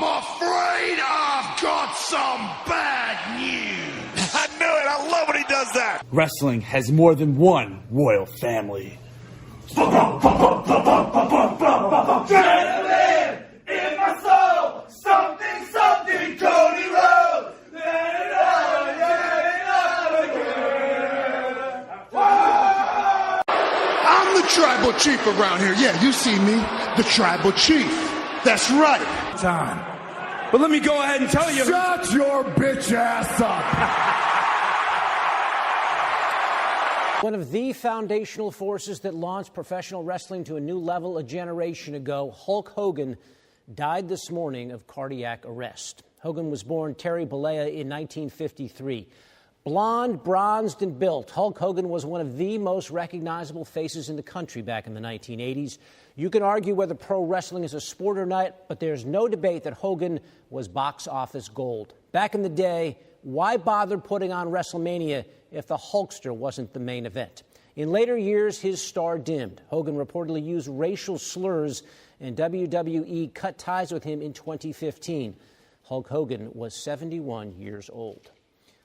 I'm afraid I've got some bad news. I knew it. I love when he does that. Wrestling has more than one royal family. Gentlemen, in my soul, something, something, Cody Rhodes. I'm the tribal chief around here. Yeah, you see me, the tribal chief. That's right. Time. But let me go ahead and tell you. Shut your bitch ass up. One of the foundational forces that launched professional wrestling to a new level a generation ago, Hulk Hogan, died this morning of cardiac arrest. Hogan was born Terry Bollea in 1953. Blonde, bronzed, and built, Hulk Hogan was one of the most recognizable faces in the country back in the 1980s. You can argue whether pro wrestling is a sport or not, but there's no debate that Hogan was box office gold. Back in the day, why bother putting on WrestleMania if the Hulkster wasn't the main event? In later years, his star dimmed. Hogan reportedly used racial slurs, and WWE cut ties with him in 2015. Hulk Hogan was 71 years old.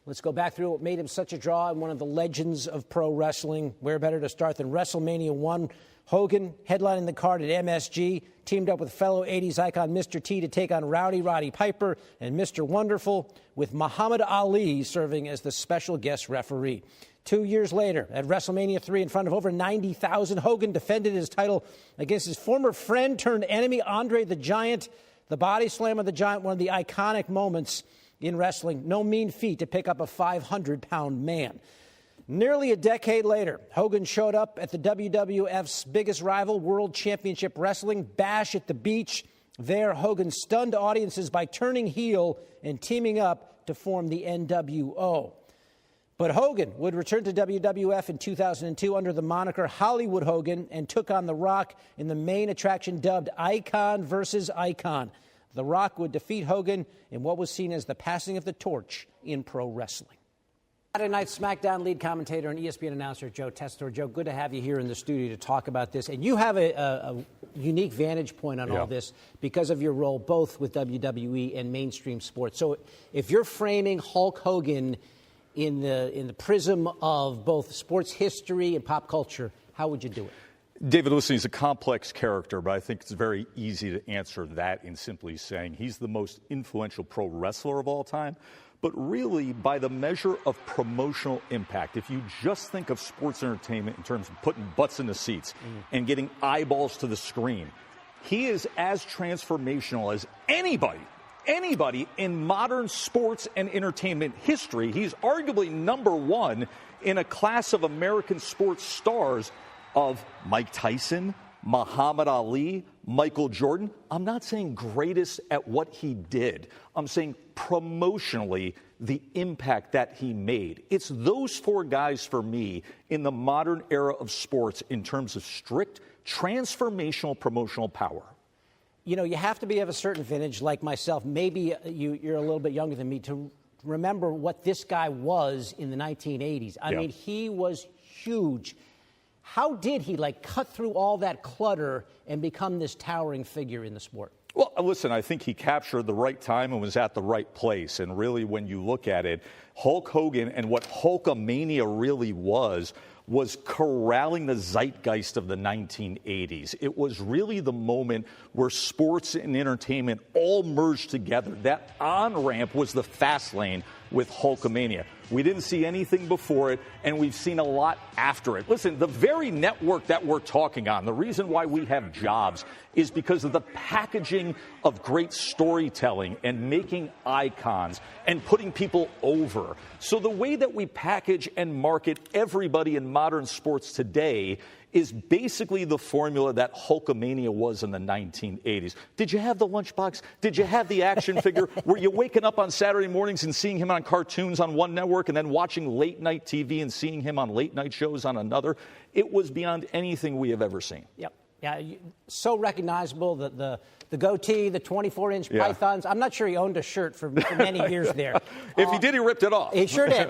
Let's go back through what made him such a draw and one of the legends of pro wrestling. Where better to start than WrestleMania 1? Hogan, headlining the card at MSG, teamed up with fellow 80s icon Mr. T to take on Rowdy Roddy Piper and Mr. Wonderful, with Muhammad Ali serving as the special guest referee. 2 years later, at WrestleMania 3, in front of over 90,000, Hogan defended his title against his former friend turned enemy, Andre the Giant. The body slam of the Giant, one of the iconic moments in wrestling. No mean feat to pick up a 500-pound man. Nearly a decade later, Hogan showed up at the WWF's biggest rival, World Championship Wrestling, Bash at the Beach. There, Hogan stunned audiences by turning heel and teaming up to form the NWO. But Hogan would return to WWF in 2002 under the moniker Hollywood Hogan and took on The Rock in the main attraction dubbed Icon versus Icon. The Rock would defeat Hogan in what was seen as the passing of the torch in pro wrestling. Saturday Night SmackDown lead commentator and ESPN announcer Joe Tessitore. Joe, good to have you here in the studio to talk about this. And you have a unique vantage point on all this because of your role both with WWE and mainstream sports. So if you're framing Hulk Hogan in the prism of both sports history and pop culture, how would you do it? David, listen, he's a complex character, but I think it's very easy to answer that in simply saying he's the most influential pro wrestler of all time. But really, by the measure of promotional impact, if you just think of sports entertainment in terms of putting butts in the seats and getting eyeballs to the screen, he is as transformational as anybody in modern sports and entertainment history. He's arguably number one in a class of American sports stars of Mike Tyson, Muhammad Ali, Michael Jordan. I'm not saying greatest at what he did. I'm saying promotionally the impact that he made. It's those four guys for me in the modern era of sports in terms of strict transformational promotional power. You know, you have to be of a certain vintage like myself. Maybe you're a little bit younger than me to remember what this guy was in the 1980s. I mean, he was huge. How did he, cut through all that clutter and become this towering figure in the sport? Well, listen, I think he captured the right time and was at the right place. And really, when you look at it, Hulk Hogan and what Hulkamania really was corralling the zeitgeist of the 1980s. It was really the moment where sports and entertainment all merged together. That on-ramp was the fast lane with Hulkamania. We didn't see anything before it, and we've seen a lot after it. Listen, the very network that we're talking on, the reason why we have jobs is because of the packaging of great storytelling and making icons and putting people over. So the way that we package and market everybody in modern sports today is basically the formula that Hulkamania was in the 1980s. Did you have the lunchbox? Did you have the action figure? Were you waking up on Saturday mornings and seeing him on cartoons on one network and then watching late night TV and seeing him on late night shows on another? It was beyond anything we have ever seen. Yep. Yeah, so recognizable, the goatee, the 24-inch pythons. I'm not sure he owned a shirt for many years there. If he did, he ripped it off. He sure did.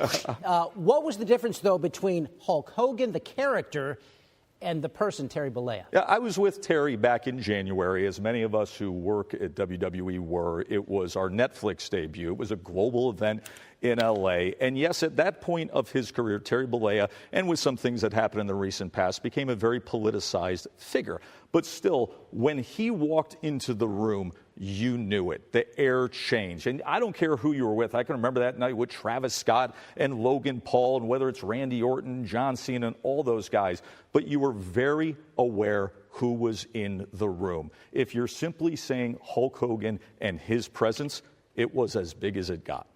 What was the difference, though, between Hulk Hogan, the character, and the person, Terry Bollea. Yeah, I was with Terry back in January, as many of us who work at WWE were. It was our Netflix debut. It was a global event in L.A. And yes, at that point of his career, Terry Bollea, and with some things that happened in the recent past, became a very politicized figure. But still, when he walked into the room, you knew it. The air changed. And I don't care who you were with. I can remember that night with Travis Scott and Logan Paul, and whether it's Randy Orton, John Cena, and all those guys. But you were very aware who was in the room. If you're simply saying Hulk Hogan and his presence, it was as big as it got.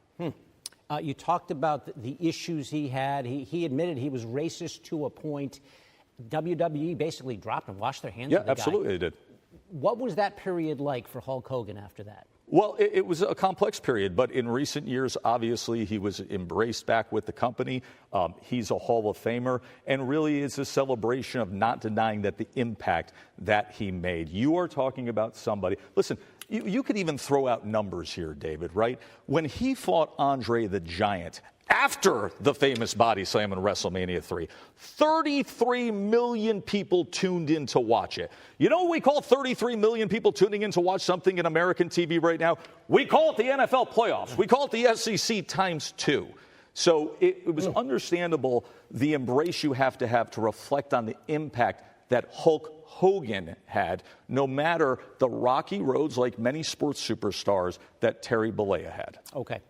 You talked about the issues he had. He admitted he was racist to a point. WWE basically dropped and washed their hands of the guy. Yeah, absolutely they did. What was that period like for Hulk Hogan after that? Well, it was a complex period, but in recent years, obviously, he was embraced back with the company. He's a Hall of Famer, and really it's a celebration of not denying that the impact that he made. You are talking about somebody. Listen, you could even throw out numbers here, David, right? When he fought Andre the Giant, after the famous body slam in WrestleMania 3, 33 million people tuned in to watch it. You know what we call 33 million people tuning in to watch something in American TV right now? We call it the NFL playoffs. We call it the SEC times 2. So it was understandable the embrace you have to reflect on the impact that Hulk Hogan had, no matter the rocky roads like many sports superstars that Terry Bollea had. Okay.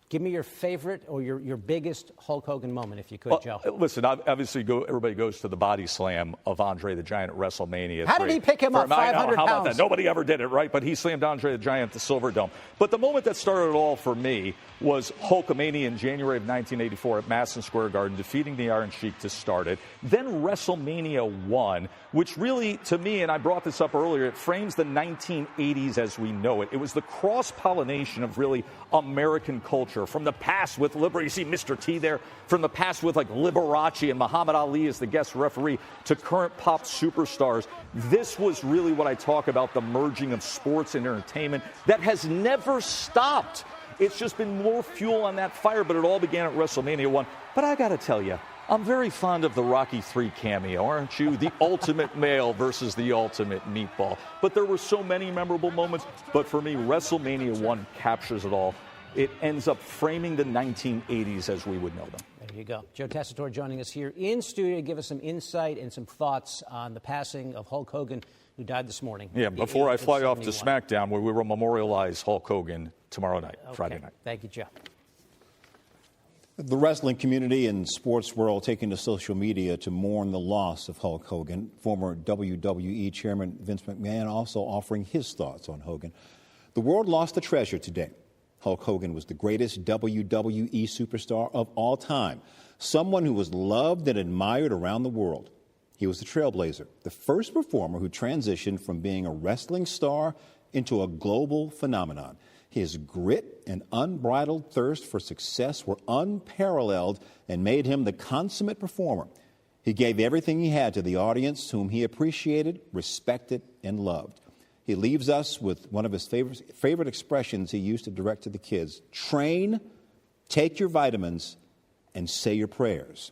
Give me your favorite or your biggest Hulk Hogan moment, if you could, Joe. Listen, obviously, everybody goes to the body slam of Andre the Giant at WrestleMania. How did he pick him up 500 How about pounds? that? Nobody ever did it, right? But he slammed Andre the Giant at the Silver Dome. But the moment that started it all for me was Hulkamania in January of 1984 at Madison Square Garden, defeating the Iron Sheik to start it. Then WrestleMania 1, which really, to me, and I brought this up earlier, it frames the 1980s as we know it. It was the cross-pollination of really American culture. From the past with you see Mr. T there, from the past with like Liberace and Muhammad Ali as the guest referee, to current pop superstars. This was really what I talk about, the merging of sports and entertainment that has never stopped. It's just been more fuel on that fire, but it all began at WrestleMania 1. But I got to tell you, I'm very fond of the Rocky III cameo, aren't you? The ultimate male versus the ultimate meatball. But there were so many memorable moments. But for me, WrestleMania 1 captures it all. It ends up framing the 1980s as we would know them. There you go. Joe Tessitore joining us here in studio to give us some insight and some thoughts on the passing of Hulk Hogan, who died this morning. Yeah, before I fly off to SmackDown, where we will memorialize Hulk Hogan tomorrow night, Friday night. Thank you, Joe. The wrestling community and sports world taking to social media to mourn the loss of Hulk Hogan. Former WWE Chairman Vince McMahon also offering his thoughts on Hogan. The world lost a treasure today. Hulk Hogan was the greatest WWE superstar of all time, someone who was loved and admired around the world. He was the trailblazer, the first performer who transitioned from being a wrestling star into a global phenomenon. His grit and unbridled thirst for success were unparalleled and made him the consummate performer. He gave everything he had to the audience, whom he appreciated, respected, and loved. He leaves us with one of his favorite expressions he used to direct to the kids: train, take your vitamins, and say your prayers.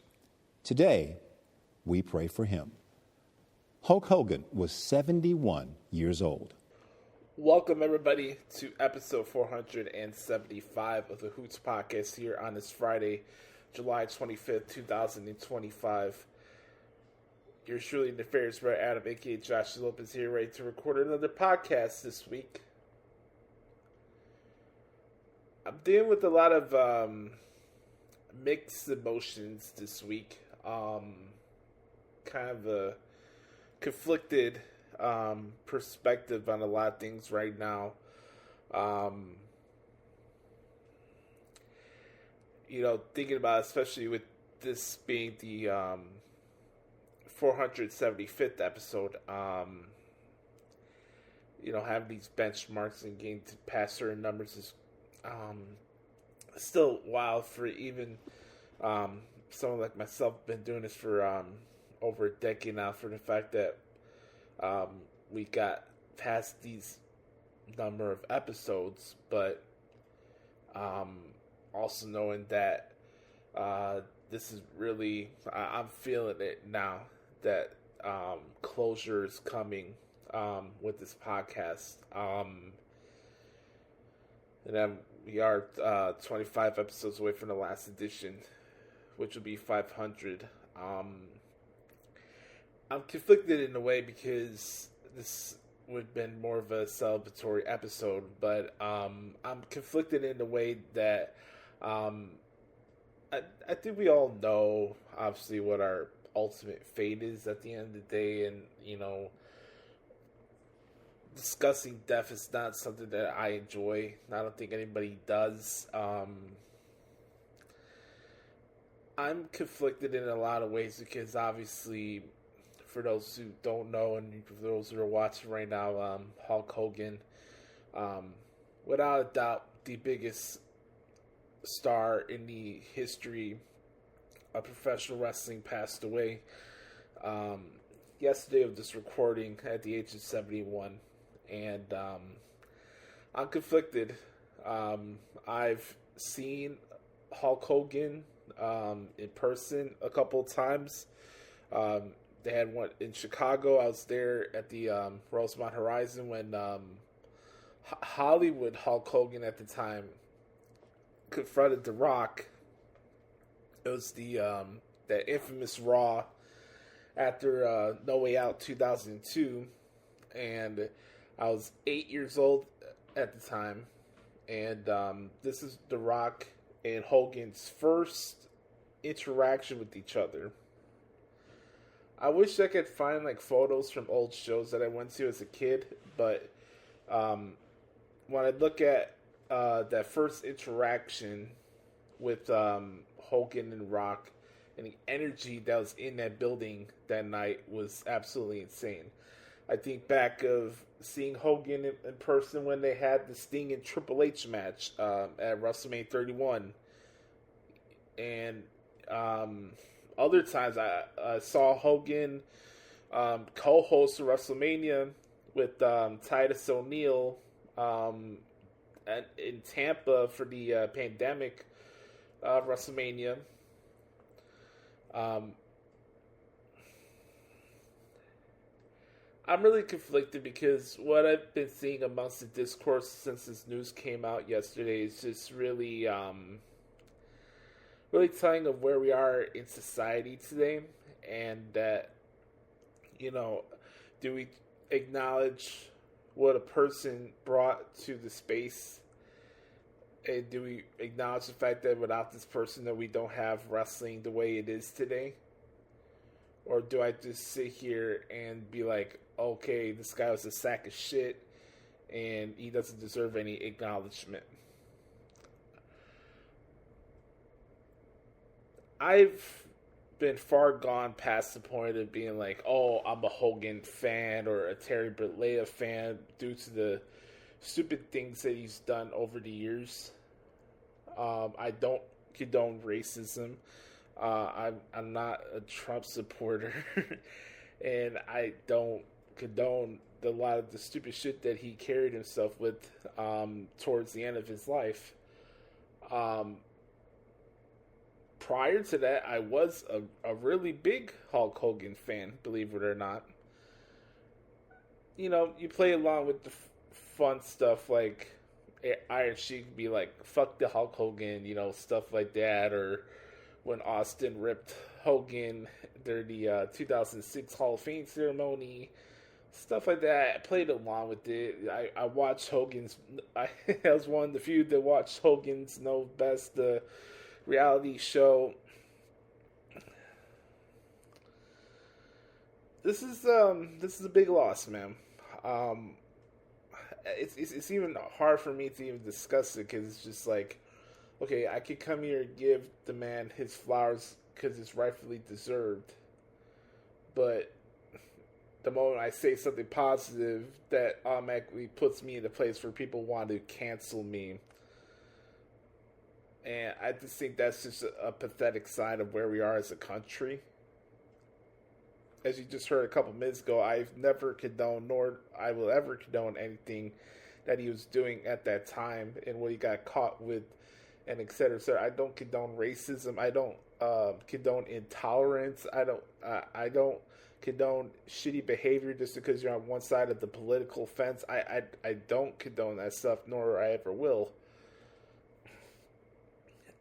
Today, we pray for him. Hulk Hogan was 71 years old. Welcome, everybody, to episode 475 of the Hoots Podcast here on this Friday, July 25th, 2025. Yours truly, Nefarious Brett Adam, a.k.a. Joshie Lopez, here ready to record another podcast this week. I'm dealing with a lot of mixed emotions this week. Kind of a conflicted perspective on a lot of things right now. Thinking about, especially with this being the 475th episode, having these benchmarks and getting to pass certain numbers is still wild for even someone like myself. Been doing this for over a decade now, for the fact that we got past these number of episodes, but also knowing that this is really, I'm feeling it now. that closure is coming with this podcast. And then we are 25 episodes away from the last edition, which will be 500. I'm conflicted in a way because this would have been more of a celebratory episode, but I'm conflicted in the way that I think we all know, obviously, what our ultimate fate is at the end of the day, and, you know, discussing death is not something that I enjoy. I don't think anybody does. I'm conflicted in a lot of ways because, obviously, for those who don't know and for those who are watching right now, Hulk Hogan, without a doubt, the biggest star in the history of professional wrestling, passed away yesterday of this recording at the age of 71. And I'm conflicted. I've seen Hulk Hogan in person a couple of times. They had one in Chicago. I was there at the Rosemont Horizon when Hollywood Hulk Hogan at the time confronted The Rock. It was that infamous Raw after No Way Out 2002, and I was 8 years old at the time, and this is The Rock and Hogan's first interaction with each other. I wish I could find like photos from old shows that I went to as a kid, but when I look at that first interaction with Hogan and Rock, and the energy that was in that building that night was absolutely insane. I think back of seeing Hogan in person when they had the Sting and Triple H match at WrestleMania 31. And other times I saw Hogan co-host WrestleMania with Titus O'Neil in Tampa for the pandemic WrestleMania. I'm really conflicted because what I've been seeing amongst the discourse since this news came out yesterday is just really telling of where we are in society today, and that, you know, do we acknowledge what a person brought to the space, and do we acknowledge the fact that without this person that we don't have wrestling the way it is today? Or do I just sit here and be like, okay, this guy was a sack of shit and he doesn't deserve any acknowledgement? I've been far gone past the point of being like, oh, I'm a Hogan fan or a Terry Bollea fan due to the stupid things that he's done over the years. I don't condone racism. I'm not a Trump supporter, and I don't condone a lot of the stupid shit that he carried himself with towards the end of his life. Prior to that, I was a really big Hulk Hogan fan, believe it or not. You know, you play along with the fun stuff like Iron Sheik would be like, fuck the Hulk Hogan, you know, stuff like that, or when Austin ripped Hogan during the 2006 Hall of Fame ceremony, stuff like that. I played along with it. I watched Hogan's. I was one of the few that watched Hogan's Know Best, the reality show. This is a big loss, man. It's even hard for me to even discuss it because it's just like, okay, I could come here and give the man his flowers because it's rightfully deserved. But the moment I say something positive, that automatically puts me in a place where people want to cancel me. And I just think that's just a pathetic sign of where we are as a country. As you just heard a couple minutes ago, I've never condoned, nor I will ever condone anything that he was doing at that time and what he got caught with, and et cetera, et cetera. I don't condone racism. I don't condone intolerance. I don't condone shitty behavior just because you're on one side of the political fence. I don't condone that stuff, nor I ever will.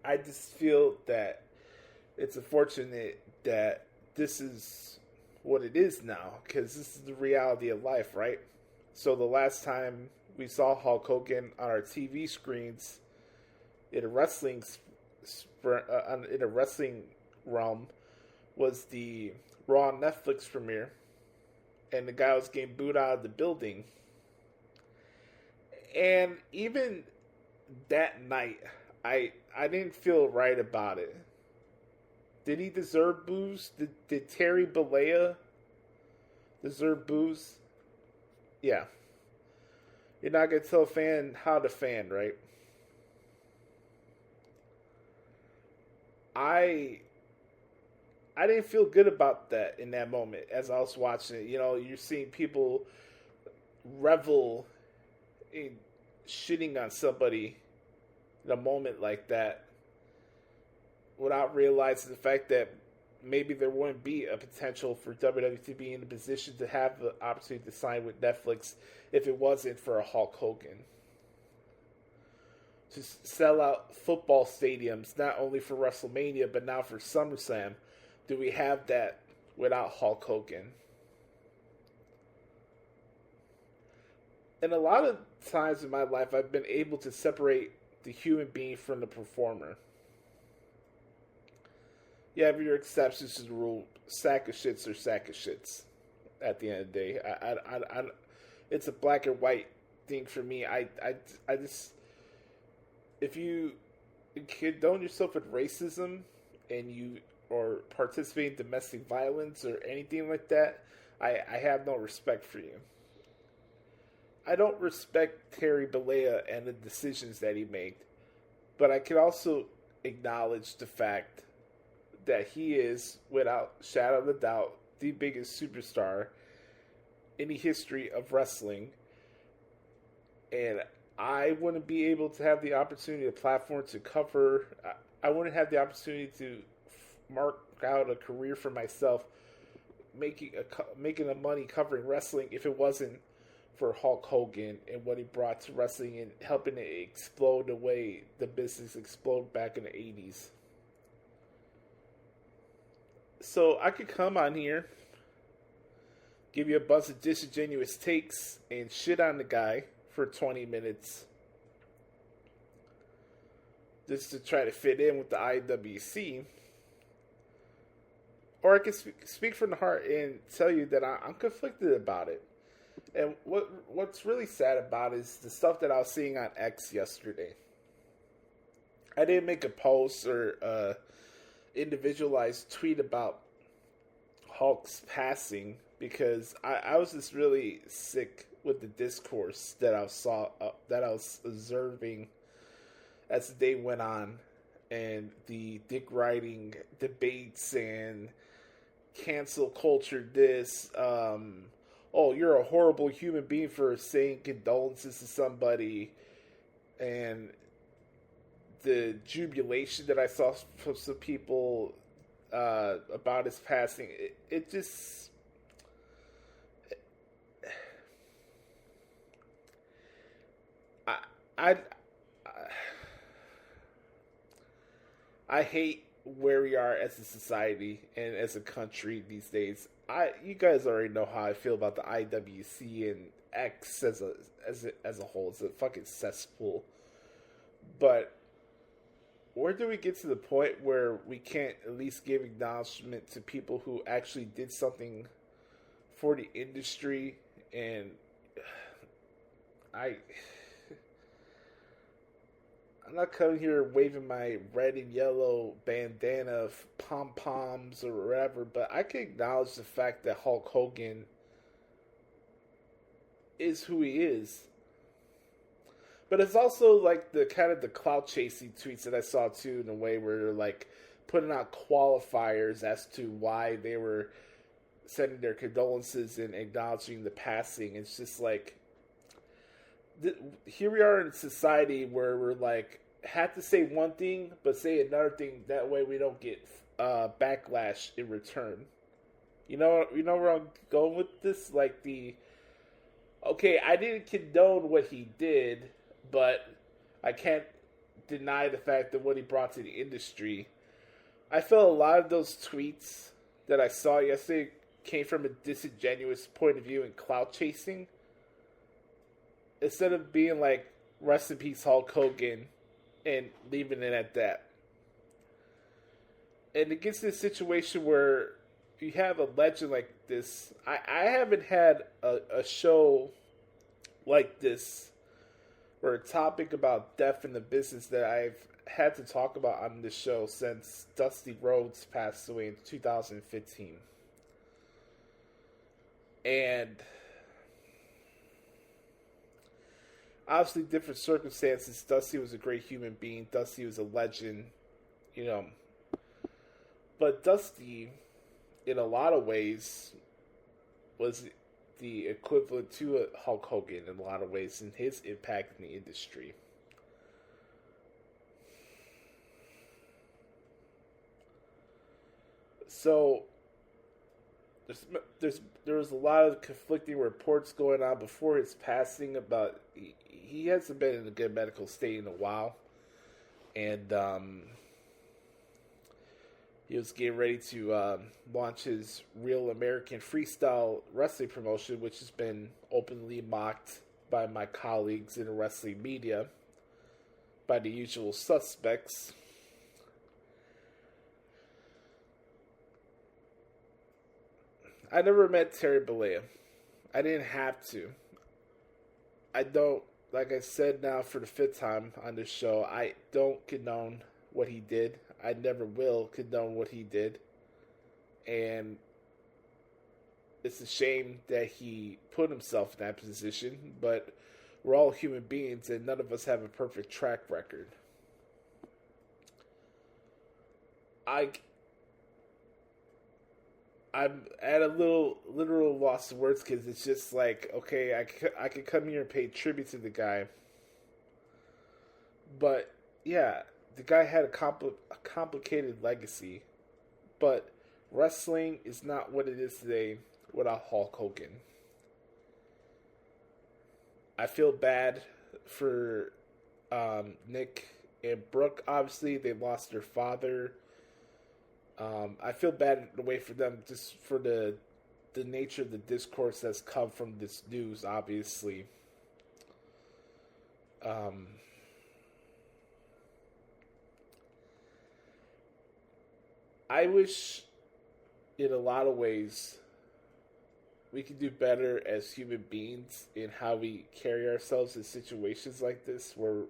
I just feel that it's unfortunate that this is what it is now, because this is the reality of life, right? So the last time we saw Hulk Hogan on our TV screens in a wrestling realm was the Raw Netflix premiere, and the guy was getting booed out of the building. And even that night, I didn't feel right about it. Did he deserve boos? Did Terry Bollea deserve boos? Yeah. You're not going to tell a fan how to fan, right? I didn't feel good about that in that moment as I was watching it. You know, you're seeing people revel in shitting on somebody in a moment like that without realizing the fact that maybe there wouldn't be a potential for WWE to be in a position to have the opportunity to sign with Netflix if it wasn't for a Hulk Hogan. To sell out football stadiums, not only for WrestleMania, but now for SummerSlam. Do we have that without Hulk Hogan? And a lot of times in my life, I've been able to separate the human being from the performer. You have your exceptions to the rule. Sack of shits or sack of shits. At the end of the day, I it's a black and white thing for me. I just, if you condone yourself with racism and you or participate in domestic violence or anything like that, I have no respect for you. I don't respect Terry Bollea and the decisions that he made, but I can also acknowledge the fact that he is, without shadow of a doubt, the biggest superstar in the history of wrestling. And I wouldn't be able to have the opportunity, a platform to cover. I wouldn't have the opportunity to mark out a career for myself, making the money covering wrestling if it wasn't for Hulk Hogan and what he brought to wrestling and helping it explode the way the business exploded back in the 80s. So I could come on here, give you a bunch of disingenuous takes and shit on the guy for 20 minutes just to try to fit in with the IWC. Or I can speak from the heart and tell you that I'm conflicted about it. And what's really sad about it is the stuff that I was seeing on X yesterday. I didn't make a post or individualized tweet about Hulk's passing because I was just really sick with the discourse that I was observing as the day went on, and the dick riding debates and cancel culture. Oh, you're a horrible human being for saying condolences to somebody, and the jubilation that I saw from some people about his passing, it just, I hate where we are as a society and as a country these days. You guys already know how I feel about the IWC and X as a whole. It's a fucking cesspool. But where do we get to the point where we can't at least give acknowledgement to people who actually did something for the industry? And I'm not coming here waving my red and yellow bandana of pom-poms or whatever, but I can acknowledge the fact that Hulk Hogan is who he is. But it's also like the kind of the clout chasing tweets that I saw too, in a way where they're like putting out qualifiers as to why they were sending their condolences and acknowledging the passing. It's just like, here we are in a society where we're like, have to say one thing, but say another thing. That way we don't get backlash in return. You know where I'm going with this? Like okay, I didn't condone what he did, but I can't deny the fact that what he brought to the industry. I felt a lot of those tweets that I saw yesterday came from a disingenuous point of view and clout chasing. Instead of being like, rest in peace Hulk Hogan, and leaving it at that. And it gets to a situation where you have a legend like this. I haven't had a show like this, or a topic about death in the business that I've had to talk about on this show since Dusty Rhodes passed away in 2015. And obviously different circumstances. Dusty was a great human being. Dusty was a legend, you know. But Dusty, in a lot of ways, was the equivalent to Hulk Hogan in a lot of ways in his impact in the industry. So there was a lot of conflicting reports going on before his passing about he hasn't been in a good medical state in a while, and he was getting ready to launch his Real American Freestyle Wrestling promotion, which has been openly mocked by my colleagues in the wrestling media, by the usual suspects. I never met Terry Bollea. I didn't have to. I don't, like I said now for the 5th time on this show, I don't condone what he did. I never will condone what he did. And it's a shame that he put himself in that position, but we're all human beings and none of us have a perfect track record. I'm at a literal loss of words because it's just like, okay, I could come here and pay tribute to the guy. But, yeah, the guy had a complicated legacy. But wrestling is not what it is today without Hulk Hogan. I feel bad for Nick and Brooke. Obviously, they lost their father. I feel bad in a way for them, just for the nature of the discourse that's come from this news, obviously. I wish, in a lot of ways, we could do better as human beings in how we carry ourselves in situations like this, where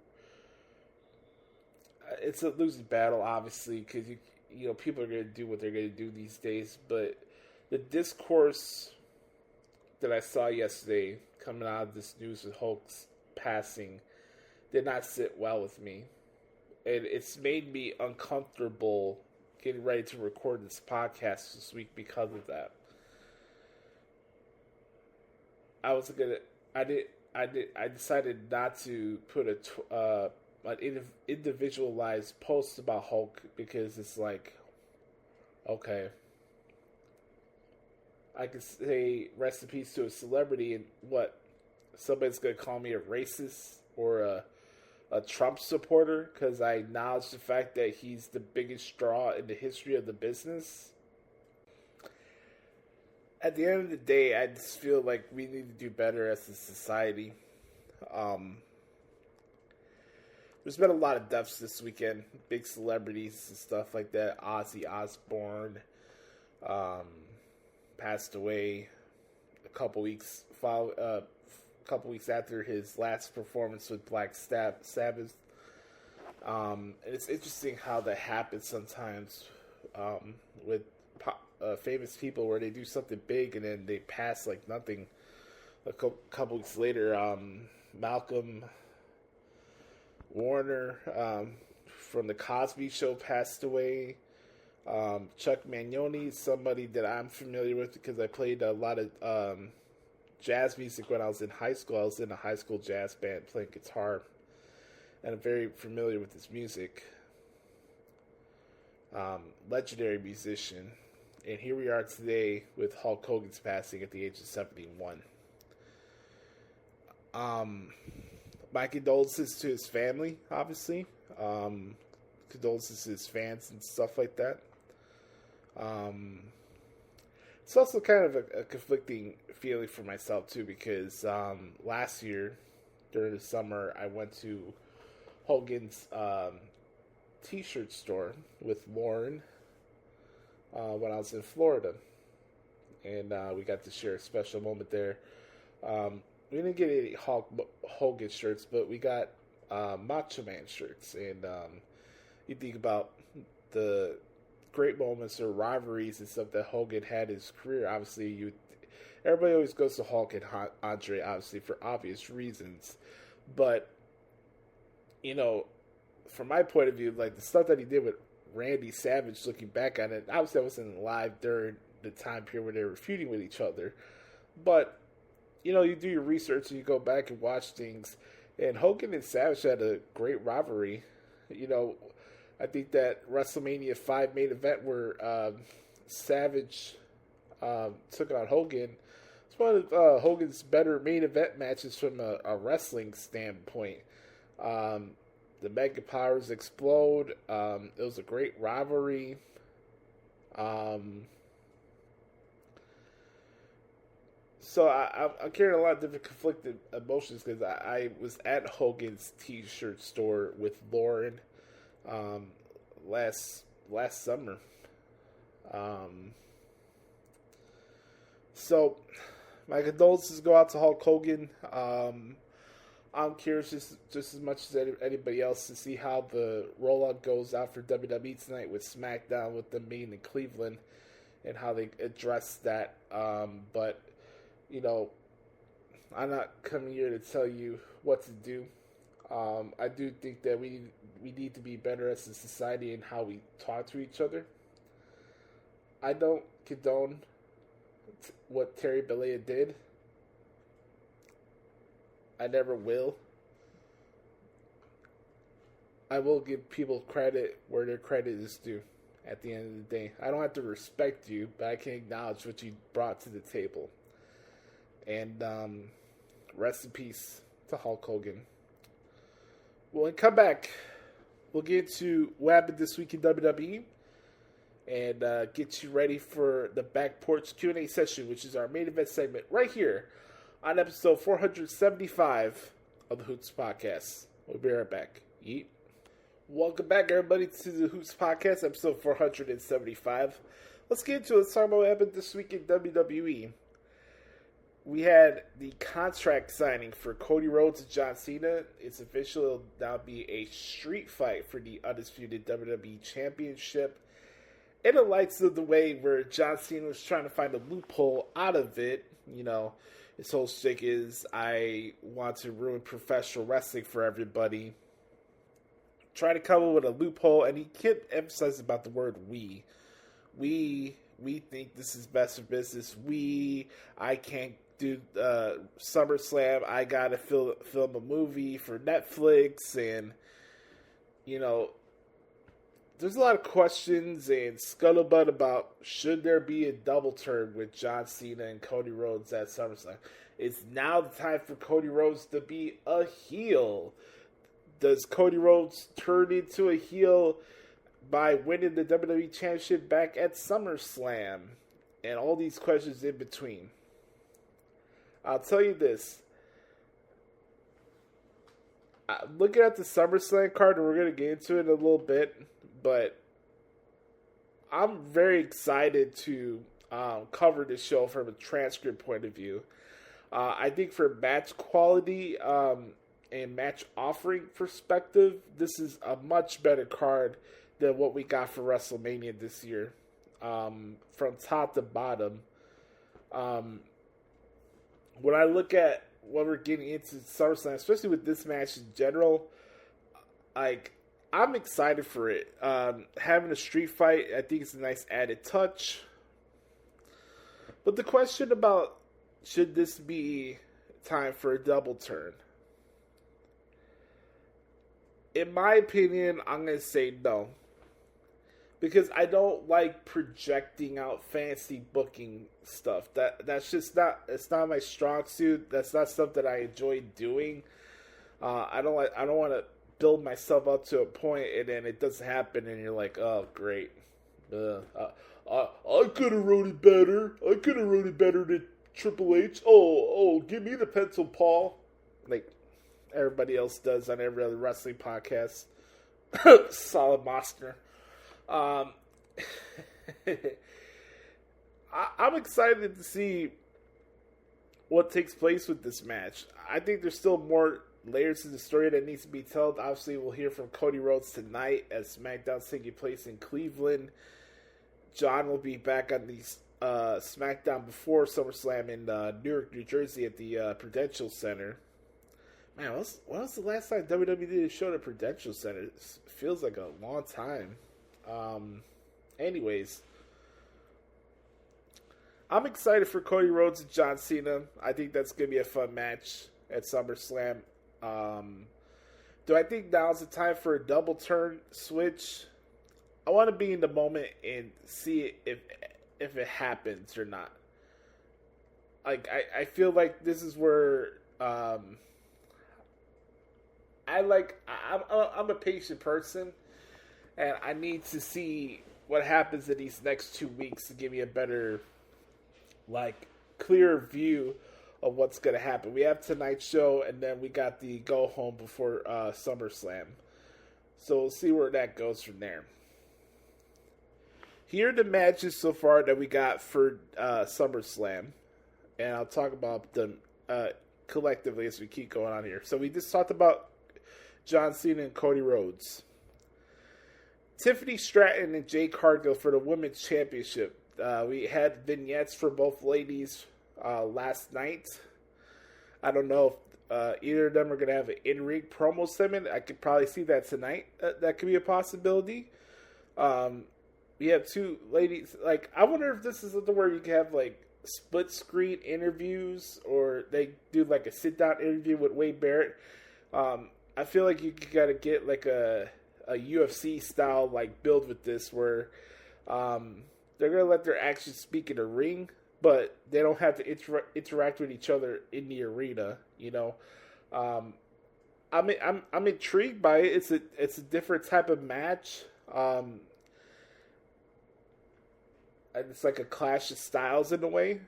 it's a losing battle, obviously, because you know, people are going to do what they're going to do these days, but the discourse that I saw yesterday coming out of this news with Hulk's passing did not sit well with me. And it's made me uncomfortable getting ready to record this podcast this week because of that. I decided not to put an individualized post about Hulk because it's like, okay, I could say rest in peace to a celebrity and what, somebody's going to call me a racist or a Trump supporter because I acknowledge the fact that he's the biggest straw in the history of the business. At the end of the day, I just feel like we need to do better as a society. There's been a lot of deaths this weekend, big celebrities and stuff like that. Ozzy Osbourne passed away a couple weeks after his last performance with Black Sabbath. And it's interesting how that happens sometimes with famous people, where they do something big and then they pass like nothing. A couple weeks later, Malcolm Warner from the Cosby Show passed away. Chuck Mangione, somebody that I'm familiar with because I played a lot of jazz music when I was in high school. I was in a high school jazz band playing guitar, and I'm very familiar with his music. Legendary musician. And here we are today with Hulk Hogan's passing at the age of 71. My condolences to his family, obviously. Condolences to his fans and stuff like that. It's also kind of a conflicting feeling for myself, too, because last year, during the summer, I went to Hogan's t-shirt store with Lauren when I was in Florida. And we got to share a special moment there. We didn't get any Hulk Hogan shirts, but we got Macho Man shirts. And you think about the great moments or rivalries and stuff that Hogan had in his career. Obviously, everybody always goes to Hulk and Andre, obviously, for obvious reasons. But, you know, from my point of view, like the stuff that he did with Randy Savage, looking back on it, obviously I wasn't alive during the time period where they were feuding with each other. But, you know, you do your research and you go back and watch things. And Hogan and Savage had a great rivalry. You know, I think that WrestleMania 5 main event where Savage took on Hogan, it's one of Hogan's better main event matches from a wrestling standpoint. The Mega Powers explode. It was a great rivalry. So I'm carrying a lot of different conflicted emotions because I was at Hogan's t-shirt store with Lauren last summer. So my condolences go out to Hulk Hogan. I'm curious just as much as anybody else to see how the rollout goes out for WWE tonight with SmackDown with them being in Cleveland and how they address that. But, you know, I'm not coming here to tell you what to do. I do think that we need to be better as a society in how we talk to each other. I don't condone what Terry Bollea did. I never will. I will give people credit where their credit is due at the end of the day. I don't have to respect you, but I can acknowledge what you brought to the table. And rest in peace to Hulk Hogan. When we come back, we'll get into what happened this week in WWE and get you ready for the Back Porch Q&A session, which is our main event segment right here on episode 475 of the Hoots Podcast. We'll be right back. Yeet. Welcome back, everybody, to the Hoots Podcast, episode 475. Let's get into it. Let's talk about what happened this week in WWE. We had the contract signing for Cody Rhodes and John Cena. It's official. It'll now be a street fight for the undisputed WWE Championship. In the lights of the way where John Cena was trying to find a loophole out of it, you know, his whole shtick is, I want to ruin professional wrestling for everybody. Try to come up with a loophole, and he kept emphasizing about the word we. We think this is best for business. I can't do SummerSlam. I gotta film a movie for Netflix, and, you know, there's a lot of questions and scuttlebutt about should there be a double turn with John Cena and Cody Rhodes at SummerSlam. It's now the time for Cody Rhodes to be a heel. Does Cody Rhodes turn into a heel by winning the WWE Championship back at SummerSlam? And all these questions in between. I'll tell you this. Looking at the SummerSlam card, and we're going to get into it in a little bit, but I'm very excited to cover this show from a transcript point of view. I think for match quality and match offering perspective, this is a much better card than what we got for WrestleMania this year, from top to bottom. When I look at what we're getting into SummerSlam, especially with this match in general, like, I'm excited for it. Having a street fight, I think it's a nice added touch. But the question about should this be time for a double turn? In my opinion, I'm going to say no. because I don't like projecting out fancy booking stuff. That's just not, it's not my strong suit. That's not stuff that I enjoy doing. I don't want to build myself up to a point and then it doesn't happen and you're like, oh great. I could have wrote it better. I could have wrote it better than Triple H. Oh, give me the pencil, Paul. Like everybody else does on every other wrestling podcast. Solid monster. I'm excited to see what takes place with this match. I think there's still more layers to the story that needs to be told. Obviously, we'll hear from Cody Rhodes tonight as SmackDown's taking place in Cleveland. John will be back on the SmackDown before SummerSlam in Newark, New Jersey at the Prudential Center. Man, when was the last time WWE did a show at the Prudential Center? It feels like a long time. Anyways, I'm excited for Cody Rhodes and John Cena. I think that's going to be a fun match at SummerSlam. Do I think now's the time for a double turn switch? I want to be in the moment and see if it happens or not. Like I feel like this is where I'm a patient person, and I need to see what happens in these next 2 weeks to give me a better, clear view of what's going to happen. We have tonight's show, and then we got the go home before SummerSlam. So we'll see where that goes from there. Here are the matches so far that we got for SummerSlam, and I'll talk about them collectively as we keep going on here. So we just talked about John Cena and Cody Rhodes. Tiffany Stratton and Jade Cargill for the Women's Championship. We had vignettes for both ladies last night. I don't know if either of them are going to have an in-ring promo segment. I could probably see that tonight. That could be a possibility. We have two ladies. I wonder if this is something where you can have split screen interviews, or they do a sit down interview with Wade Barrett. I feel like you got to get a UFC style build with this, where they're gonna let their actions speak in the ring, but they don't have to interact with each other in the arena. I'm intrigued by it. It's a different type of match. It's like a clash of styles in a way,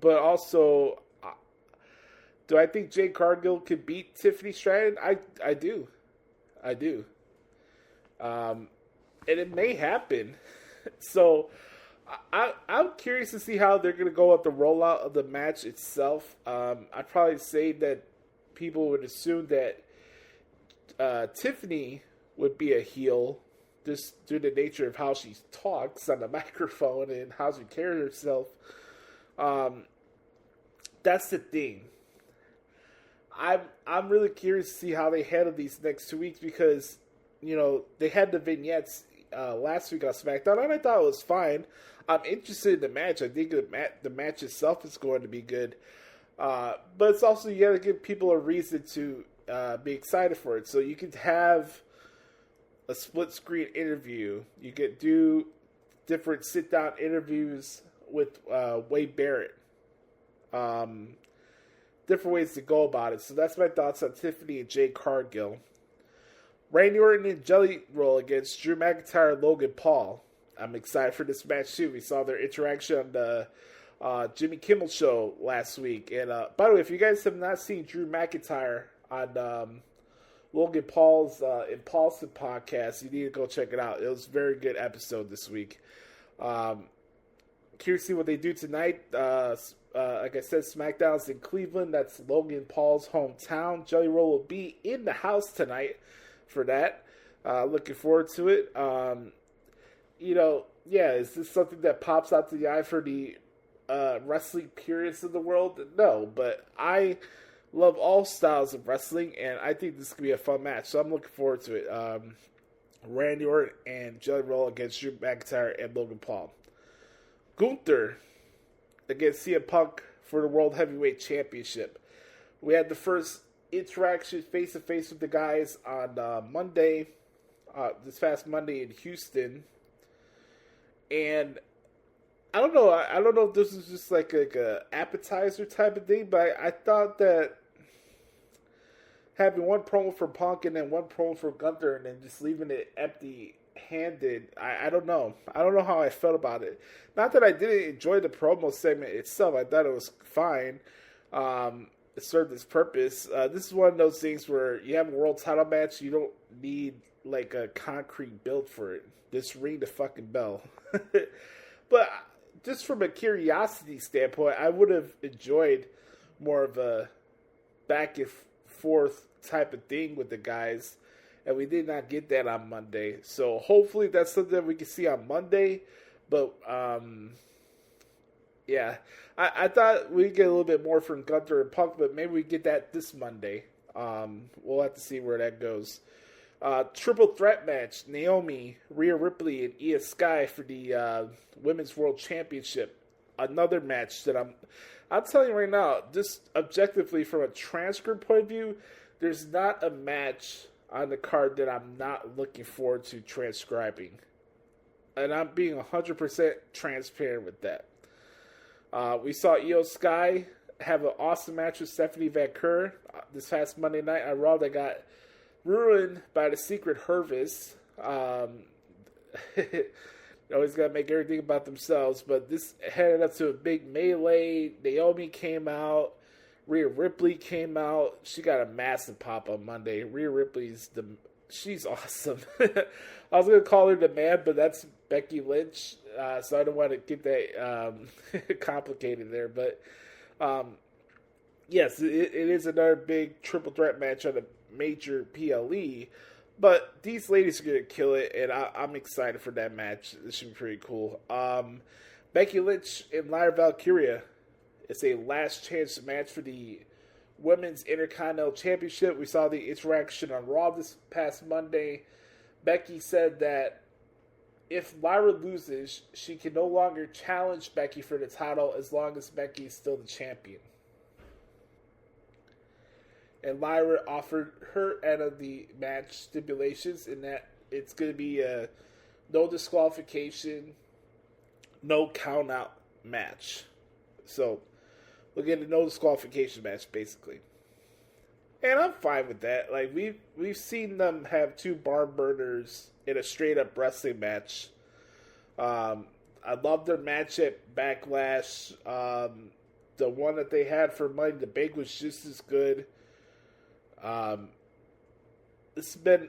but also, do I think Jade Cargill could beat Tiffany Stratton? I do. And it may happen. So I'm curious to see how they're going to go with the rollout of the match itself. I'd probably say that people would assume that Tiffany would be a heel, just due to the nature of how she talks on the microphone and how she carries herself. That's the thing. I'm really curious to see how they handle these next 2 weeks, because they had the vignettes last week on SmackDown, and I thought it was fine. I'm interested in the match. I think the match itself is going to be good, but it's also, you got to give people a reason to be excited for it. So you could have a split screen interview. You could do different sit down interviews with Wade Barrett. Different ways to go about it. So that's my thoughts on Tiffany and Jade Cargill. Randy Orton and Jelly Roll against Drew McIntyre and Logan Paul. I'm excited for this match too. We saw their interaction on the Jimmy Kimmel show last week. And by the way, if you guys have not seen Drew McIntyre on Logan Paul's Impulsive podcast, you need to go check it out. It was a very good episode this week. Curious to see what they do tonight. Like I said, SmackDown's in Cleveland. That's Logan Paul's hometown. Jelly Roll will be in the house tonight for that. Looking forward to it. Is this something that pops out to the eye for the wrestling purists of the world? No, but I love all styles of wrestling, and I think this could be a fun match. So I'm looking forward to it. Randy Orton and Jelly Roll against Drew McIntyre and Logan Paul. Gunther against CM Punk for the World Heavyweight Championship. We had the first interaction face-to-face with the guys on Monday. this past Monday in Houston. And I don't know. I don't know if this is just like a appetizer type of thing, but I thought that having one promo for Punk and then one promo for Gunther and then just leaving it empty-handed, I don't know. I don't know how I felt about it. Not that I didn't enjoy the promo segment itself. I thought it was fine. It served its purpose. This is one of those things where you have a world title match, you don't need like a concrete build for it. Just ring the fucking bell. But just from a curiosity standpoint, I would have enjoyed more of a back and forth type of thing with the guys, and we did not get that on Monday. So hopefully that's something that we can see on Monday. But yeah, I thought we'd get a little bit more from Gunther and Punk, but maybe we get that this Monday. We'll have to see where that goes. Triple threat match: Naomi, Rhea Ripley, and Io Sky for the Women's World Championship. Another match that I'm telling you right now, just objectively from a transcript point of view, there's not a match on the card that I'm not looking forward to transcribing. And I'm being 100% transparent with that. We saw Io Sky have an awesome match with Stephanie Vaquer this past Monday night on Raw that got ruined by the Secret Hervis. Always got to make everything about themselves. But this headed up to a big melee. Naomi came out. Rhea Ripley came out. She got a massive pop on Monday. Rhea Ripley's she's awesome. I was going to call her the man, but that's Becky Lynch. So I don't want to get that complicated there. But yes, it is another big triple threat match on a major PLE. But these ladies are going to kill it, and I'm excited for that match. This should be pretty cool. Becky Lynch and Lyra Valkyria. It's a last chance match for the Women's Intercontinental Championship. We saw the interaction on Raw this past Monday. Becky said that if Lyra loses, she can no longer challenge Becky for the title as long as Becky is still the champion. And Lyra offered her end of the match stipulations in that it's going to be a no disqualification, no count out match. So we'll get a no disqualification match basically. And I'm fine with that. Like we've seen them have two barn burners in a straight up wrestling match. I love their match at Backlash. The one that they had for Money in the Bank was just as good. It's been,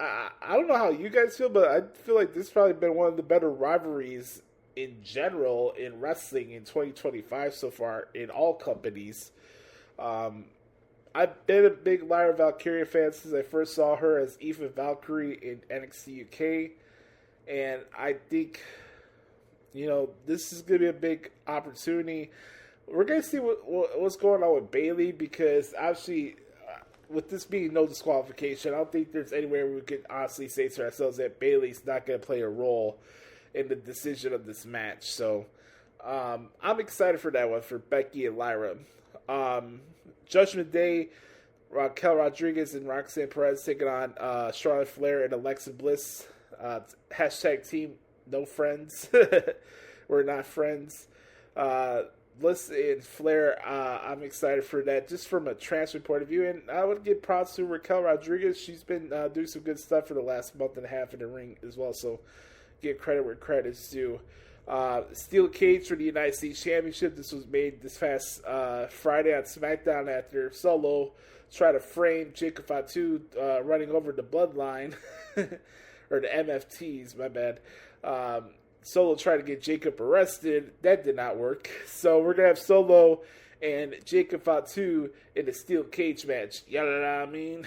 I don't know how you guys feel, but I feel like this has probably been one of the better rivalries in general in wrestling in 2025 so far in all companies. I've been a big Lyra Valkyria fan since I first saw her as Eva Valkyrie in NXT UK, and I think, this is going to be a big opportunity. We're going to see what's going on with Bayley, because obviously, with this being no disqualification, I don't think there's anywhere we could honestly say to ourselves that Bayley's not going to play a role in the decision of this match. So I'm excited for that one for Becky and Lyra. Judgment Day, Raquel Rodriguez and Roxanne Perez taking on Charlotte Flair and Alexa Bliss. Hashtag team no friends. We're not friends. Bliss and Flair, I'm excited for that, just from a transfer point of view. And I would give props to Raquel Rodriguez. She's been doing some good stuff for the last month and a half in the ring as well. So give credit where credit's due. Steel cage for the United States Championship. This was made this past Friday on SmackDown after Solo tried to frame Jacob Fatu running over the Bloodline. Or the MFTs, my bad. Solo tried to get Jacob arrested. That did not work. So we're going to have Solo and Jacob Fatu in a steel cage match. You know what I mean?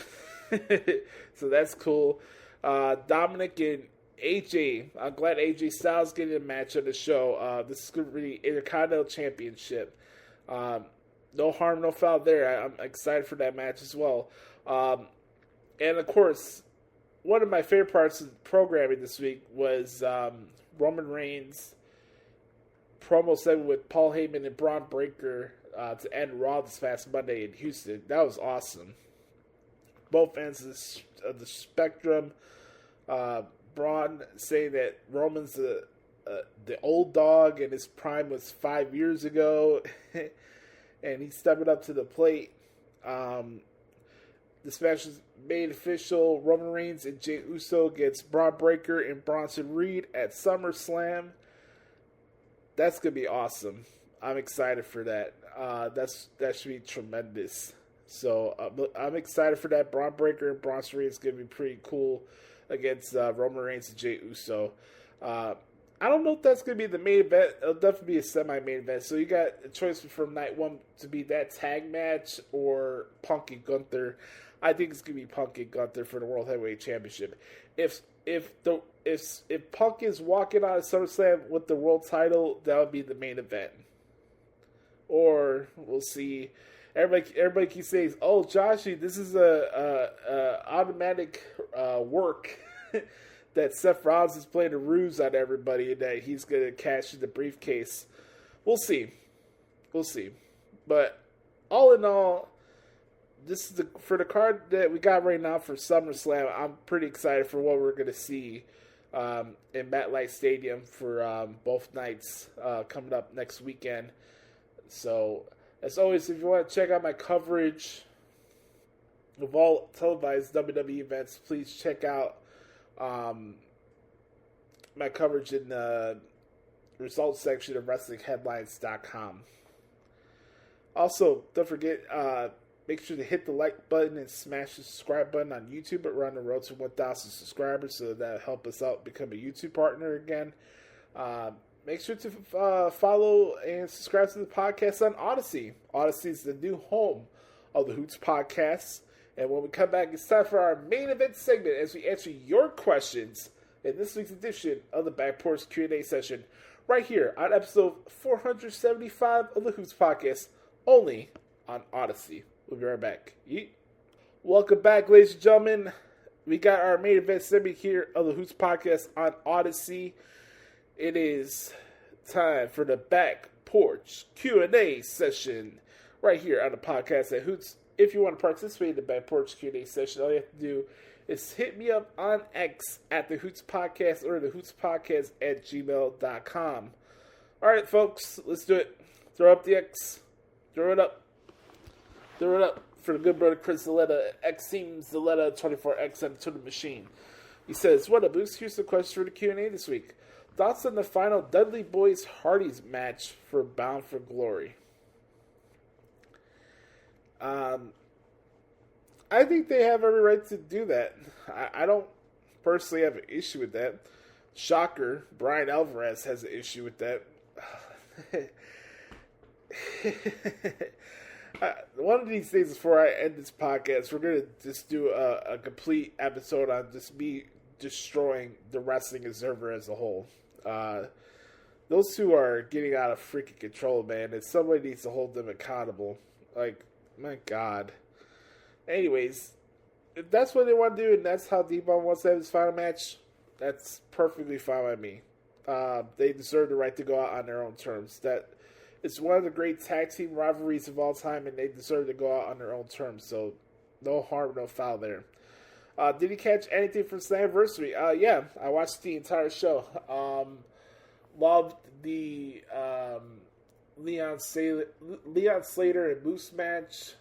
So that's cool. Dominic and AJ. I'm glad AJ Styles getting a match on the show. This is going to be the Intercontinental Championship. No harm, no foul there. I'm excited for that match as well. And of course, one of my favorite parts of the programming this week was Roman Reigns promo segment with Paul Heyman and Braun Breaker to end Raw this past Monday in Houston. That was awesome. Both ends of the spectrum. Braun saying that Roman's the old dog and his prime was 5 years ago, and he's stepping up to the plate. This match was made official. Roman Reigns and Jey Uso against Braun Breaker and Bronson Reed at SummerSlam. That's going to be awesome. I'm excited for that. That should be tremendous. So I'm excited for that. Braun Breaker and Bronson Reed is going to be pretty cool against Roman Reigns and Jey Uso. I don't know if that's going to be the main event. It'll definitely be a semi-main event. So you got a choice from night one to be that tag match or Punk and Gunther. I think it's going to be Punk and Gunther for the World Heavyweight Championship. If Punk is walking out of SummerSlam with the world title, that would be the main event. Or we'll see. Everybody keeps saying, "Oh, Joshie, this is a automatic work." That Seth Rollins is playing a ruse on everybody and that he's going to cash in the briefcase. We'll see. But all in all, this is for the card that we got right now for SummerSlam. I'm pretty excited for what we're going to see in MetLife Stadium for both nights coming up next weekend. So, as always, if you want to check out my coverage of all televised WWE events, please check out my coverage in the results section of WrestlingHeadlines.com. Also, don't forget, make sure to hit the like button and smash the subscribe button on YouTube. But we're on the road to 1,000 subscribers, so that'll help us out become a YouTube partner again. Make sure to follow and subscribe to the podcast on Odyssey. Odyssey is the new home of the Hoots Podcast. And when we come back, it's time for our main event segment as we answer your questions in this week's edition of the Back Porch Q&A session right here on episode 475 of the Hoots Podcast, only on Odyssey. We'll be right back. Yeet. Welcome back, ladies and gentlemen. We got our main event segment here of the Hoots Podcast on Odyssey. It is time for the Back Porch Q&A session right here on the podcast at Hoots. If you want to participate in the Back Porch Q&A session, all you have to do is hit me up on X at the Hoots Podcast or the Hoots Podcast at gmail.com. All right, folks, let's do it. Throw up the X. Throw it up. Throw it up for the good brother Chris Zaletta. X Team Zaletta 24X and to the machine. He says, "What up, Boost? Here's the question for the Q&A this week. Thoughts on the final Dudley Boys Hardys match for Bound for Glory?" I think they have every right to do that. I don't personally have an issue with that. Shocker, Brian Alvarez has an issue with that. One of these days before I end this podcast, we're going to just do a complete episode on just me destroying the Wrestling Observer as a whole. Those two are getting out of freaking control, man, and somebody needs to hold them accountable. Like, my God. Anyways, if that's what they want to do and that's how D-Von wants to have his final match, that's perfectly fine by me. They deserve the right to go out on their own terms. That it's one of the great tag team rivalries of all time, and they deserve to go out on their own terms. So, no harm, no foul there. Did you catch anything from Slammiversary? Yeah, I watched the entire show. Loved the Leon Slater and Moose match.